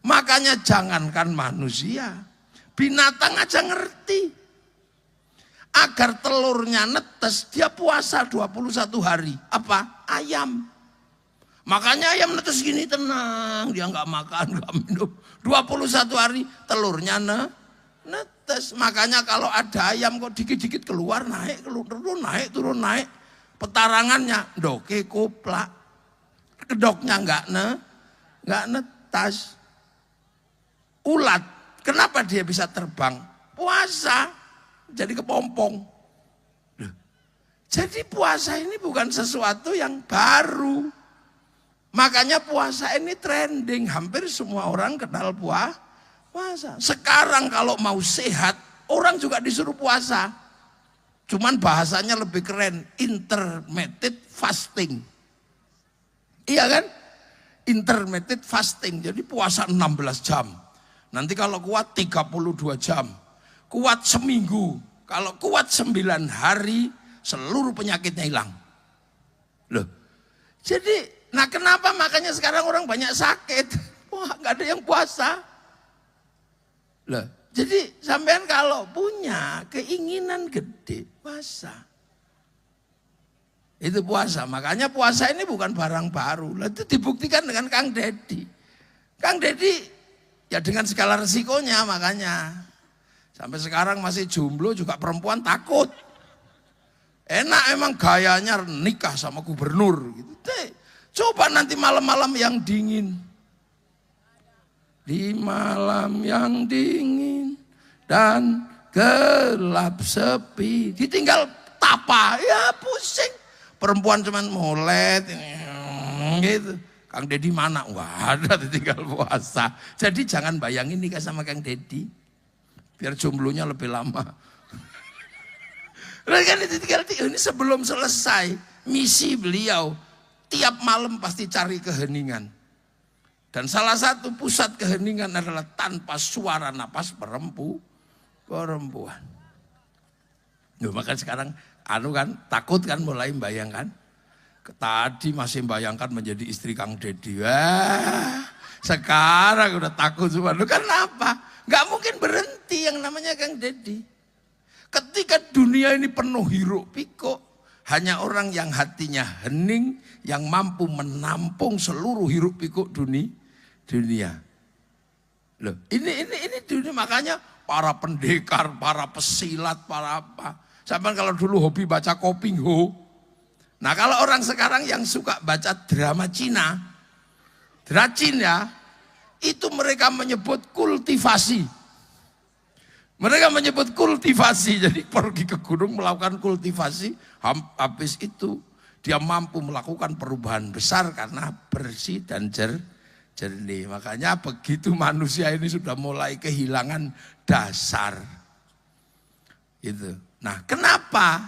Makanya jangankan manusia, binatang aja ngerti. Agar telurnya netes, dia puasa 21 hari. Apa? Ayam. Makanya ayam netes gini tenang, dia nggak makan, nggak minum. 21 hari telurnya netes. Makanya kalau ada ayam kok dikit-dikit keluar, naik, turun naik. Petarangannya doke koplak. Kedoknya nggak netas. Ulat, kenapa dia bisa terbang? Puasa. Jadi kepompong. Jadi puasa ini bukan sesuatu yang baru. Makanya puasa ini trending. Hampir semua orang kenal Puasa. Sekarang kalau mau sehat, orang juga disuruh puasa. Cuman bahasanya lebih keren, intermittent fasting. Iya kan? Intermittent fasting. Jadi puasa 16 jam. Nanti kalau kuat 32 jam. Kuat seminggu. Kalau kuat 9 hari, seluruh penyakitnya hilang. Loh. Jadi, nah kenapa makanya sekarang orang banyak sakit? Wah, nggak ada yang puasa. Loh, jadi sampean kalau punya keinginan gede, puasa. Itu puasa. Makanya puasa ini bukan barang baru. Lah itu dibuktikan dengan Kang Dedi. Kang Dedi ya dengan segala resikonya makanya. Sampai sekarang masih jomblo juga perempuan takut. Enak emang gayanya nikah sama gubernur gitu. Coba nanti malam-malam yang dingin. Di malam yang dingin dan gelap sepi, ditinggal tapa, ya pusing. Perempuan cuman molet gitu. Kang Dedi mana? Wah, ada ditinggal puasa. Jadi jangan bayangin nikah sama Kang Dedi, biar jomblonya lebih lama. Kan ditinggal, ini sebelum selesai misi beliau, tiap malam pasti cari keheningan. Dan salah satu pusat keheningan adalah tanpa suara napas perempuan. Loh, maka sekarang takut kan mulai membayangkan. Tadi masih membayangkan menjadi istri Kang Dedi. Wah, sekarang udah takut semua. Loh, kenapa? Gak mungkin berhenti yang namanya Kang Dedi. Ketika dunia ini penuh hiruk pikuk, hanya orang yang hatinya hening yang mampu menampung seluruh hiruk pikuk dunia. Loh, ini dunia, makanya para pendekar, para pesilat, para apa. Sampai kalau dulu hobi baca Kopingho. Nah, kalau orang sekarang yang suka baca drama Cina, ya, itu mereka menyebut kultivasi. Mereka menyebut kultivasi. Jadi pergi ke gunung melakukan kultivasi, habis itu dia mampu melakukan perubahan besar karena bersih dan jernih. Makanya begitu manusia ini sudah mulai kehilangan dasar. Itu. Nah, kenapa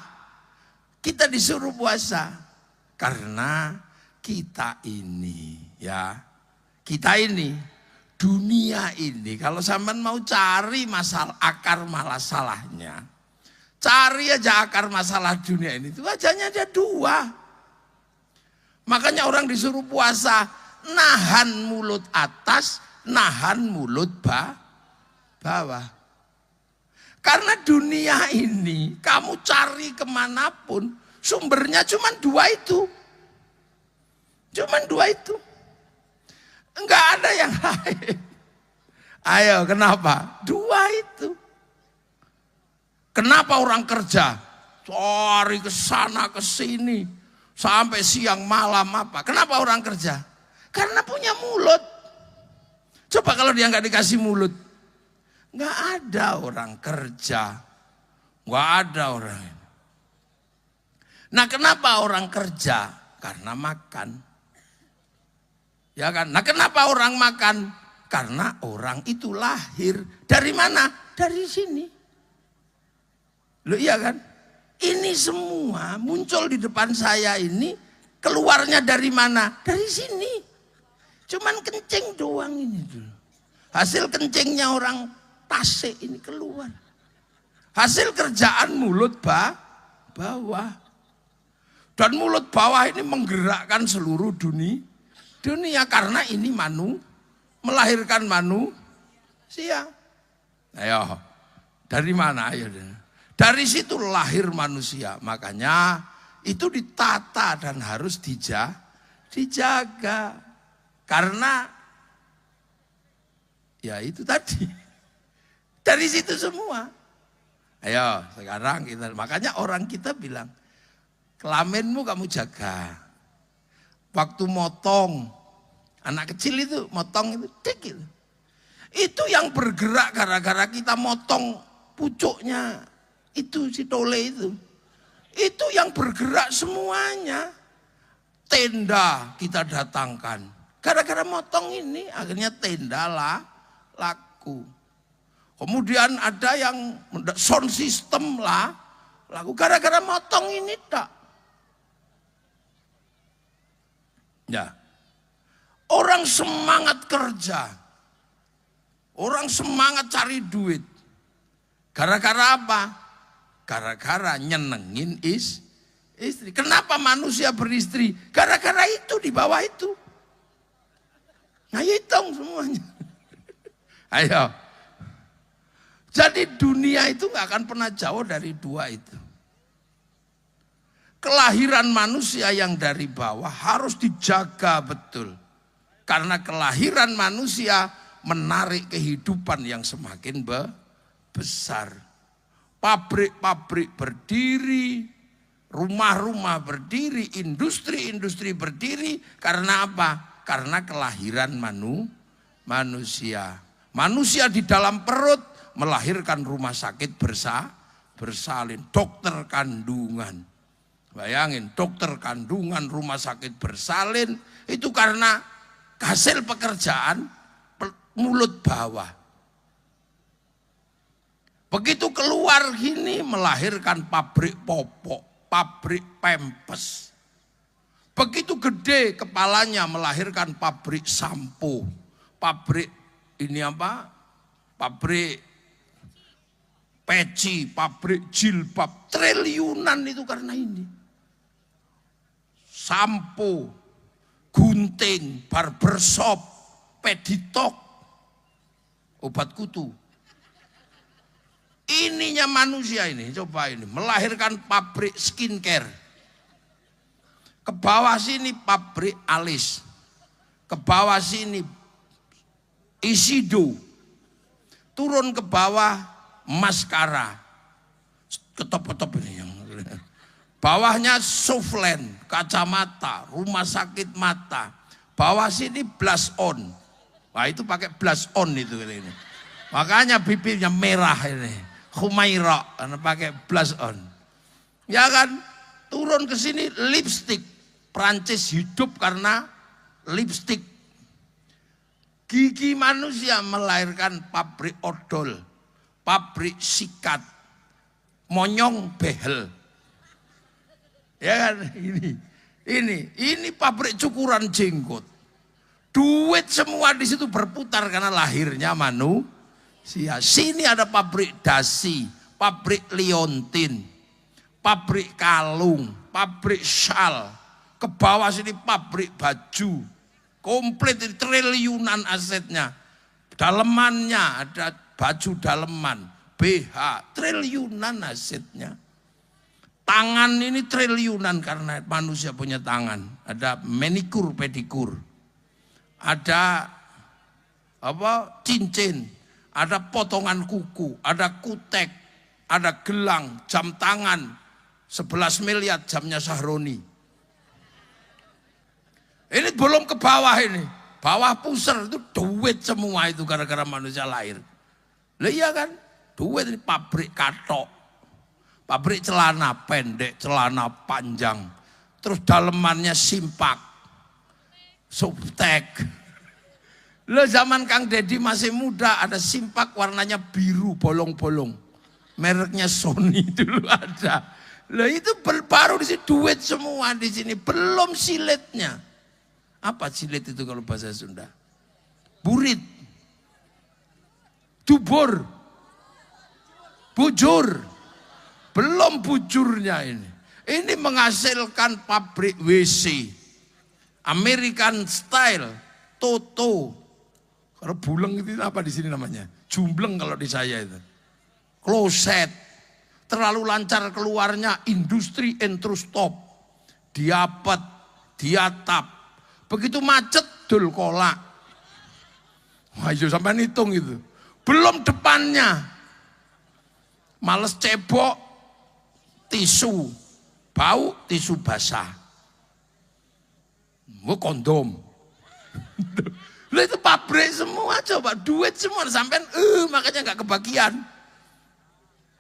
kita disuruh puasa? Karena kita ini dunia ini, kalau sampean mau cari akar masalahnya, cari aja akar masalah dunia ini. Itu wajahnya ada dua. Makanya orang disuruh puasa, nahan mulut atas, nahan mulut bawah. Karena dunia ini, kamu cari kemanapun, sumbernya cuma dua itu. Enggak ada yang lain. Ayo, kenapa? Dua itu. Kenapa orang kerja? Cari ke sana ke sini sampai siang malam apa? Kenapa orang kerja? Karena punya mulut. Coba kalau dia nggak dikasih mulut, nggak ada orang kerja, nggak ada orang. Nah, kenapa orang kerja? Karena makan, ya kan? Nah, kenapa orang makan? Karena orang itu lahir dari mana? Dari sini. Loh, iya kan? Ini semua muncul di depan saya ini, keluarnya dari mana? Dari sini. Cuman kencing doang ini dulu. Hasil kencingnya orang Tasik ini keluar. Hasil kerjaan mulut bawah. Dan mulut bawah ini menggerakkan seluruh dunia karena ini melahirkan manusia. Ayo, dari mana? Ayo. Dari situ lahir manusia. Makanya itu ditata dan harus dijaga. Karena ya itu tadi. Dari situ semua. Ayo sekarang makanya orang kita bilang, kelaminmu kamu jaga. Waktu motong, anak kecil itu motong itu dik gitu. Itu yang bergerak gara-gara kita motong pucuknya. Itu si tole itu. Itu yang bergerak semuanya. Tenda kita datangkan. Gara-gara motong ini akhirnya tenda laku. Kemudian ada yang sound system lah, lagu gara-gara motong ini tak. Ya, orang semangat kerja, orang semangat cari duit. Gara-gara apa? Gara-gara nyenengin istri. Kenapa manusia beristri? Gara-gara itu di bawah itu. Nah, hitung semuanya. Ayo. Jadi dunia itu nggak akan pernah jauh dari dua itu. Kelahiran manusia yang dari bawah harus dijaga betul. Karena kelahiran manusia menarik kehidupan yang semakin besar. Pabrik-pabrik berdiri, rumah-rumah berdiri, industri-industri berdiri. Karena apa? Karena kelahiran manusia. Manusia di dalam perut melahirkan rumah sakit bersalin, dokter kandungan. Bayangin, dokter kandungan, rumah sakit bersalin, itu karena hasil pekerjaan mulut bawah. Begitu keluar gini melahirkan pabrik popok, pabrik pempes. Begitu gede kepalanya melahirkan pabrik sampo, pabrik ini apa? Pabrik peci, pabrik jilbab, triliunan itu karena ini. Sampo, gunting, barbershop, peditok, obat kutu. Ininya manusia ini, coba ini, melahirkan pabrik skincare. Ke bawah sini pabrik alis. Ke bawah sini Isido. Turun ke bawah maskara, ketop-ketop ini yang bawahnya Softland, kacamata, rumah sakit mata, bawah sini blush on, wah itu pakai blush on itu ini, makanya bibirnya merah ini, Humaira karena pakai blush on, ya kan, turun ke sini lipstick, Prancis hidup karena lipstick, gigi manusia melahirkan pabrik odol. Pabrik sikat, monyong behel, ya kan ini pabrik cukuran jenggot, duit semua di situ berputar karena lahirnya manusia. Sini ada pabrik dasi, pabrik liontin, pabrik kalung, pabrik syal, ke bawah sini pabrik baju, komplit ini triliunan asetnya, dalemannya ada. Baju daleman, BH, triliunan asetnya. Tangan ini triliunan karena manusia punya tangan. Ada manikur, pedikur. Ada apa? Cincin, ada potongan kuku, ada kutek, ada gelang, jam tangan. 11 miliar jamnya Sahroni. Ini belum ke bawah ini. Bawah pusar itu duit semua itu gara-gara manusia lahir. Lah iya kan, duit ini pabrik katok, pabrik celana pendek, celana panjang, terus dalemannya simpak, subtek. Lah zaman Kang Deddy masih muda ada simpak warnanya biru bolong-bolong, mereknya Sony dulu ada. Lah itu baru di sini duit semua di sini, belum silitnya. Apa silit itu kalau bahasa Sunda? Burit. Dubur, bujur, belum bujurnya ini. Ini menghasilkan pabrik WC, American Style, Toto. Kalau buleng itu apa di sini namanya? Jumbleng kalau di saya itu. Kloset, terlalu lancar keluarnya, industri entrustop, diapet, diatap. Begitu macet, dul kolak. Wah, itu sampai hitung itu. Belum depannya, males cebok, tisu, bau tisu basah, kondom. Lah itu pabrik semua, coba duit semua sampai makanya nggak kebagian.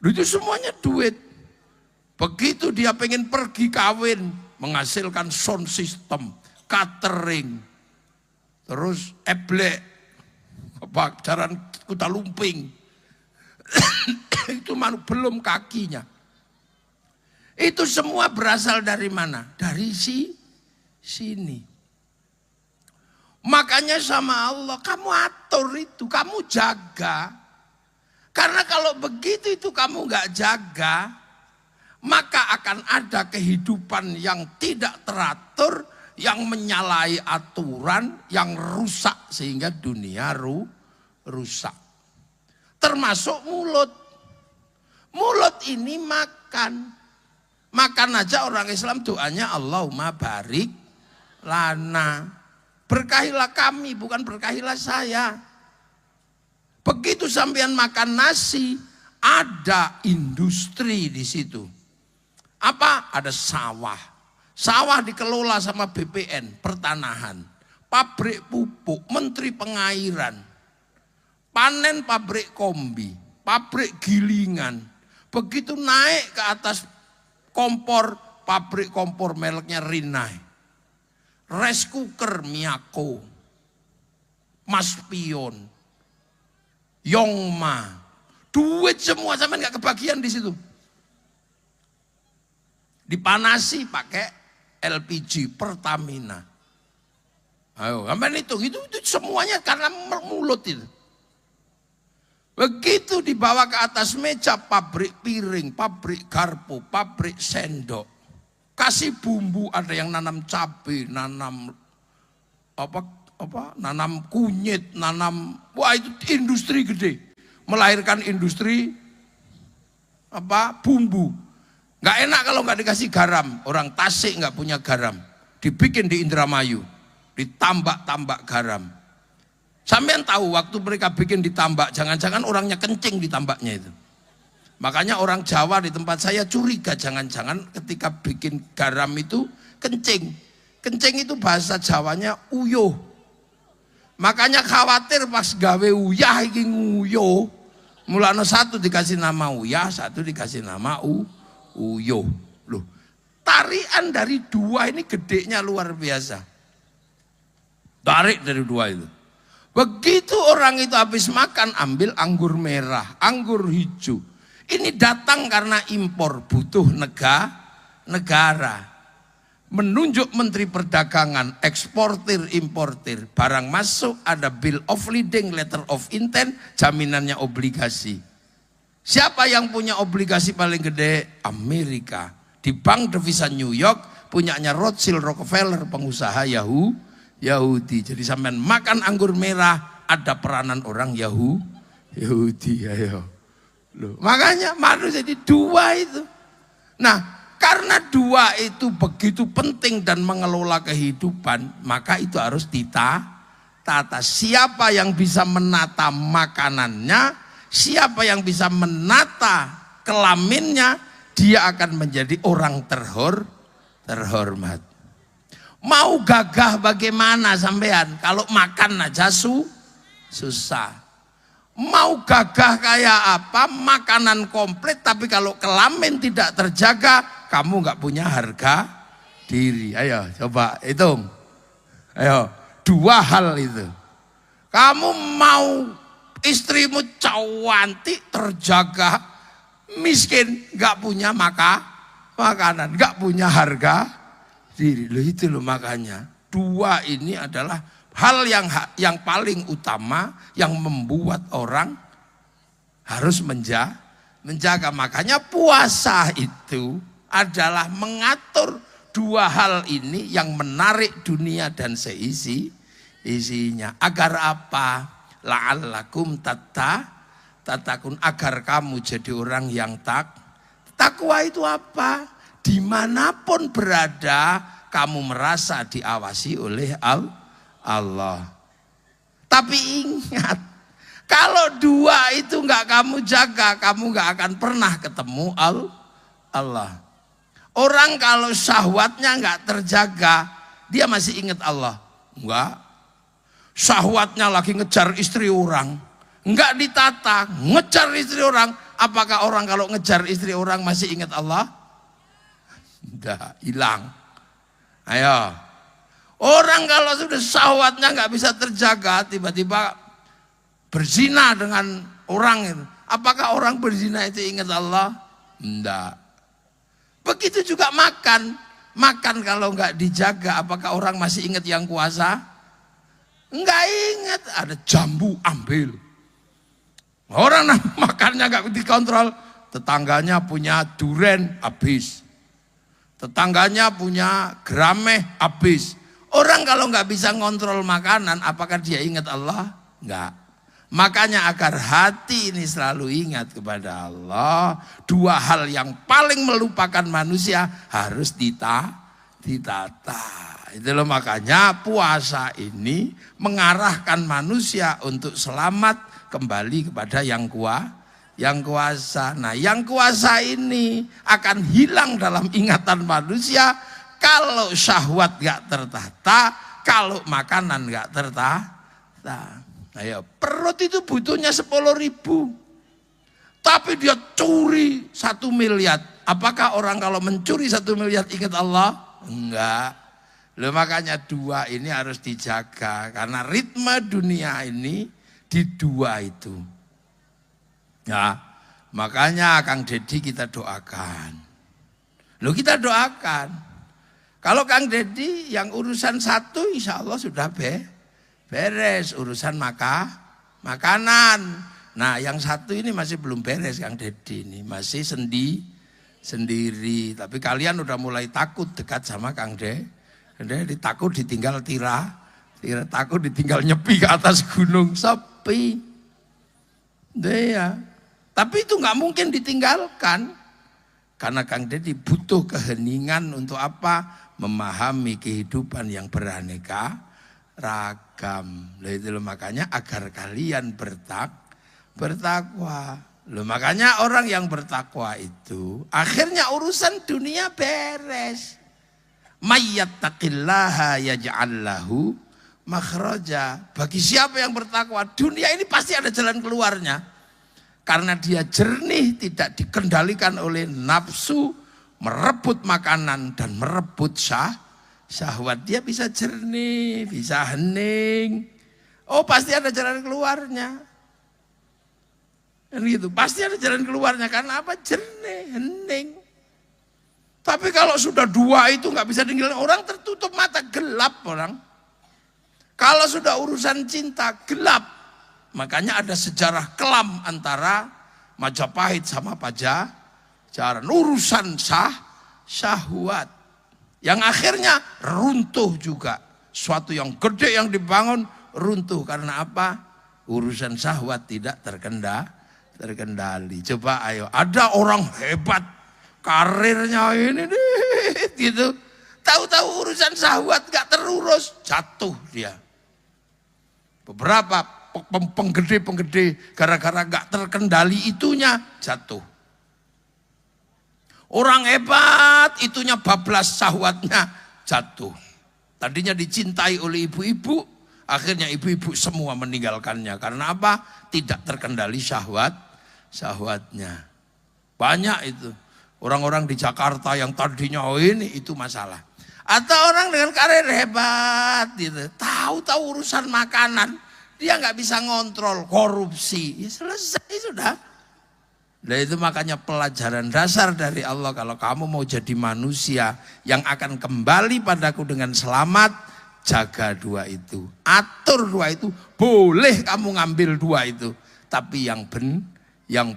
Itu semuanya duit. Begitu dia pengen pergi kawin, menghasilkan sound system, catering, terus eblek, jaran Kuta Lumping, Itu belum kakinya. Itu semua berasal dari mana? Dari sini. Makanya sama Allah, kamu atur itu, kamu jaga. Karena kalau begitu itu kamu nggak jaga, maka akan ada kehidupan yang tidak teratur, yang menyalahi aturan, yang rusak sehingga dunia rusak. Termasuk mulut. Mulut ini makan. Makan aja orang Islam doanya Allahumma barik lana. Berkahilah kami, bukan berkahilah saya. Begitu sampean makan nasi, ada industri di situ. Apa? Ada sawah. Sawah dikelola sama BPN, pertanahan. Pabrik pupuk, menteri pengairan. Panen pabrik kombi, pabrik gilingan. Begitu naik ke atas kompor, pabrik kompor mereknya Rinnai. Rice cooker Miyako, Maspion, Yongma, duit semua sampai nggak kebagian di situ. Dipanasi pakai LPG Pertamina. Ayo, sampai itu semuanya karena mulut itu. Begitu dibawa ke atas meja, pabrik piring, pabrik garpu, pabrik sendok. Kasih bumbu, ada yang nanam cabai, nanam nanam kunyit, wah itu industri gede. Melahirkan industri bumbu. Nggak enak kalau nggak dikasih garam. Orang Tasik nggak punya garam. Dibikin di Indramayu, ditambak-tambak garam. Sampean tahu waktu mereka bikin ditambak, jangan-jangan orangnya kencing ditambaknya itu. Makanya orang Jawa di tempat saya curiga, jangan-jangan ketika bikin garam itu kencing. Kencing itu bahasa Jawanya uyuh. Makanya khawatir pas gawe uyah iki nguyuh. Mulane satu dikasih nama uyah, satu dikasih nama uyuh. Loh, tarian dari dua ini gedenya luar biasa. Tarik dari dua itu. Begitu orang itu habis makan, ambil anggur merah, anggur hijau. Ini datang karena impor, butuh negara. Menunjuk Menteri Perdagangan, eksportir, importir. Barang masuk ada bill of lading, letter of intent, jaminannya obligasi. Siapa yang punya obligasi paling gede? Amerika. Di bank devisa New York, punyanya Rothschild Rockefeller, pengusaha Yahudi. Jadi sampean makan anggur merah, ada peranan orang Yahudi. Ayo. Loh, makanya manusia jadi dua itu. Nah, karena dua itu begitu penting dan mengelola kehidupan, maka itu harus ditata. Siapa yang bisa menata makanannya, siapa yang bisa menata kelaminnya, dia akan menjadi orang terhormat. Mau gagah bagaimana sampean kalau makan aja susah. Mau gagah kayak apa, makanan komplit, tapi kalau kelamin tidak terjaga, kamu nggak punya harga diri. Ayo coba hitung. Ayo, dua hal itu. Kamu mau istrimu cantik, terjaga, miskin, nggak punya makanan, nggak punya harga diri. Loh itu loh makanya. Dua ini adalah hal yang paling utama yang membuat orang harus menjaga. Makanya puasa itu adalah mengatur dua hal ini yang menarik dunia dan isinya. Agar apa? La'allakum tatakun, agar kamu jadi orang yang takwa. Itu apa? Dimanapun berada, kamu merasa diawasi oleh Allah. Tapi ingat, kalau dua itu nggak kamu jaga, kamu nggak akan pernah ketemu Allah. Orang kalau syahwatnya nggak terjaga, dia masih ingat Allah. Enggak. Syahwatnya lagi ngejar istri orang, nggak ditata, ngejar istri orang. Apakah orang kalau ngejar istri orang masih ingat Allah? Enggak, hilang. Ayo. Orang kalau sudah syahwatnya nggak bisa terjaga, tiba-tiba berzina dengan orang itu, Apakah orang berzina itu ingat Allah? Enggak. Begitu juga makan. Makan kalau enggak dijaga, apakah orang masih ingat yang kuasa? Enggak ingat. Ada jambu, ambil. Orang makannya enggak dikontrol. Tetangganya punya duren, habis. Tetangganya punya grameh, habis. Orang kalau nggak bisa ngontrol makanan, apakah dia ingat Allah? Enggak. Makanya agar hati ini selalu ingat kepada Allah, dua hal yang paling melupakan manusia harus ditata. Itu loh, makanya puasa ini mengarahkan manusia untuk selamat kembali kepada yang kuasa. Nah, yang kuasa ini akan hilang dalam ingatan manusia kalau syahwat gak tertata, kalau makanan gak tertata. Ayo, perut itu butuhnya 10.000. Tapi dia curi 1 miliar. Apakah orang kalau mencuri 1 miliar ingat Allah? Enggak. Loh, makanya dua ini harus dijaga. Karena ritme dunia ini di dua itu. Ya, makanya Kang Deddy kita doakan. Loh, kita doakan. Kalau Kang Deddy yang urusan satu insya Allah sudah beres. Urusan makanan. Nah, yang satu ini masih belum beres Kang Deddy ini. Masih sendiri. Tapi kalian udah mulai takut dekat sama Kang Deddy. Takut ditinggal takut ditinggal nyepi ke atas gunung. Sepi. Ya. Tapi itu nggak mungkin ditinggalkan. Karena Kang Deddy butuh keheningan untuk apa? Memahami kehidupan yang beraneka ragam. Itu makanya agar kalian bertakwa. Makanya orang yang bertakwa itu akhirnya urusan dunia beres. Mayyattaqillaha yaj'al lahu makhraja. Bagi siapa yang bertakwa, dunia ini pasti ada jalan keluarnya. Karena dia jernih, tidak dikendalikan oleh nafsu, merebut makanan dan merebut syahwat. Dia bisa jernih, bisa hening. Oh, pasti ada jalan keluarnya. Dan gitu, pasti ada jalan keluarnya. Karena apa? Jernih, hening. Tapi kalau sudah dua itu nggak bisa tinggalin, orang tertutup mata, gelap orang. Kalau sudah urusan cinta, gelap. Makanya ada sejarah kelam antara Majapahit sama Pajajaran. Urusan syahwat. Yang akhirnya runtuh juga. Suatu yang gede yang dibangun runtuh. Karena apa? Urusan syahwat tidak terkendali. Coba ayo, ada orang hebat. Karirnya ini gitu. Tahu-tahu urusan syahwat gak terurus. Jatuh dia. Beberapa penggede gara-gara gak terkendali itunya jatuh. Orang hebat itunya bablas syahwatnya jatuh. Tadinya dicintai oleh ibu-ibu, akhirnya ibu-ibu semua meninggalkannya. Karena apa? Tidak terkendali syahwatnya. Banyak itu. Orang-orang di Jakarta yang tadinya ini itu masalah. Atau orang dengan karir hebat gitu. Tahu-tahu urusan makanan. Dia nggak bisa ngontrol, korupsi, ya selesai sudah. Nah itu makanya pelajaran dasar dari Allah, kalau kamu mau jadi manusia yang akan kembali padaku dengan selamat, jaga dua itu, atur dua itu. Boleh kamu ngambil dua itu, tapi yang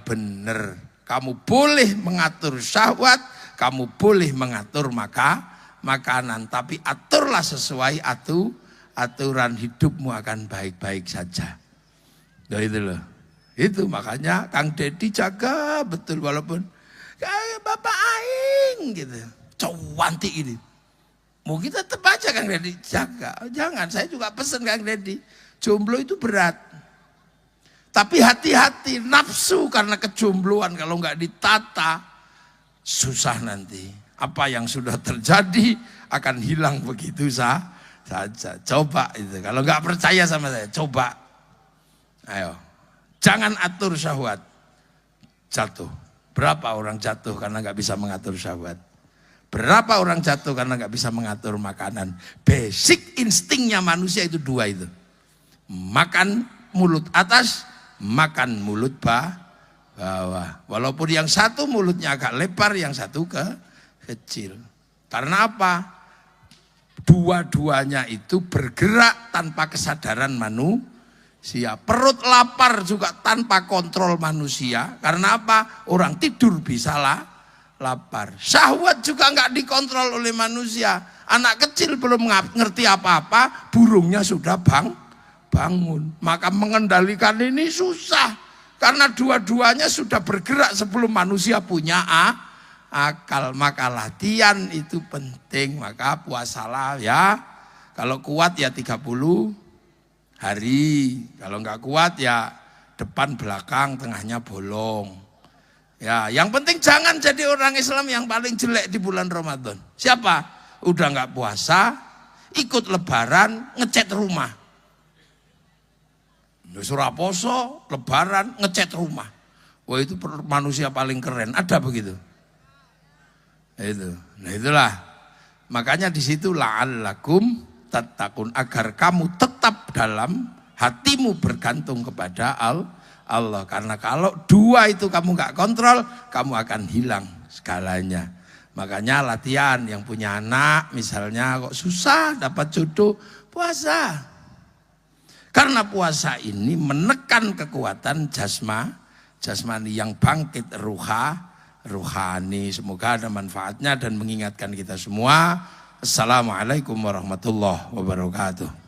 benar. Kamu boleh mengatur syahwat, kamu boleh mengatur makanan, tapi aturlah sesuai aturan hidupmu akan baik-baik saja. Nah itu loh. Itu makanya Kang Deddy jaga betul, walaupun kayak Bapak Aing gitu. Cuantik ini. Mungkin tetap aja Kang Deddy jaga. Jangan, saya juga pesen Kang Deddy. Jomblo itu berat. Tapi hati-hati, nafsu karena kejombloan kalau nggak ditata susah nanti. Apa yang sudah terjadi akan hilang begitu saja. Coba itu. Kalau nggak percaya sama saya, coba. Ayo, jangan atur syahwat. Jatuh. Berapa orang jatuh karena nggak bisa mengatur syahwat? Berapa orang jatuh karena nggak bisa mengatur makanan? Basic instingnya manusia itu dua itu. Makan mulut atas, makan mulut bawah. Walaupun yang satu mulutnya agak lebar, yang satu kecil. Karena apa? Dua-duanya itu bergerak tanpa kesadaran manusia. Perut lapar juga tanpa kontrol manusia. Karena apa? Orang tidur bisa lapar. Syahwat juga nggak dikontrol oleh manusia. Anak kecil belum ngerti apa-apa, burungnya sudah bangun. Maka mengendalikan ini susah. Karena dua-duanya sudah bergerak sebelum manusia punya akal. Maka latihan itu penting. Maka puasalah ya. Kalau kuat ya 30 hari. Kalau nggak kuat ya depan belakang tengahnya bolong. Ya, yang penting jangan jadi orang Islam yang paling jelek di bulan Ramadan. Siapa? Udah nggak puasa, ikut lebaran, ngecat rumah. Surah poso, lebaran, ngecat rumah. Wah, itu manusia paling keren. Ada begitu? Itu. Nah, itulah. Makanya di situ la'allakum tattaqun, agar kamu tetap dalam hatimu bergantung kepada Allah. Karena kalau dua itu kamu nggak kontrol, kamu akan hilang segalanya. Makanya latihan yang punya anak, misalnya kok susah dapat jodoh, puasa. Karena puasa ini menekan kekuatan jasmani yang bangkit ruhani. Semoga ada manfaatnya dan mengingatkan kita semua. Assalamualaikum warahmatullahi wabarakatuh.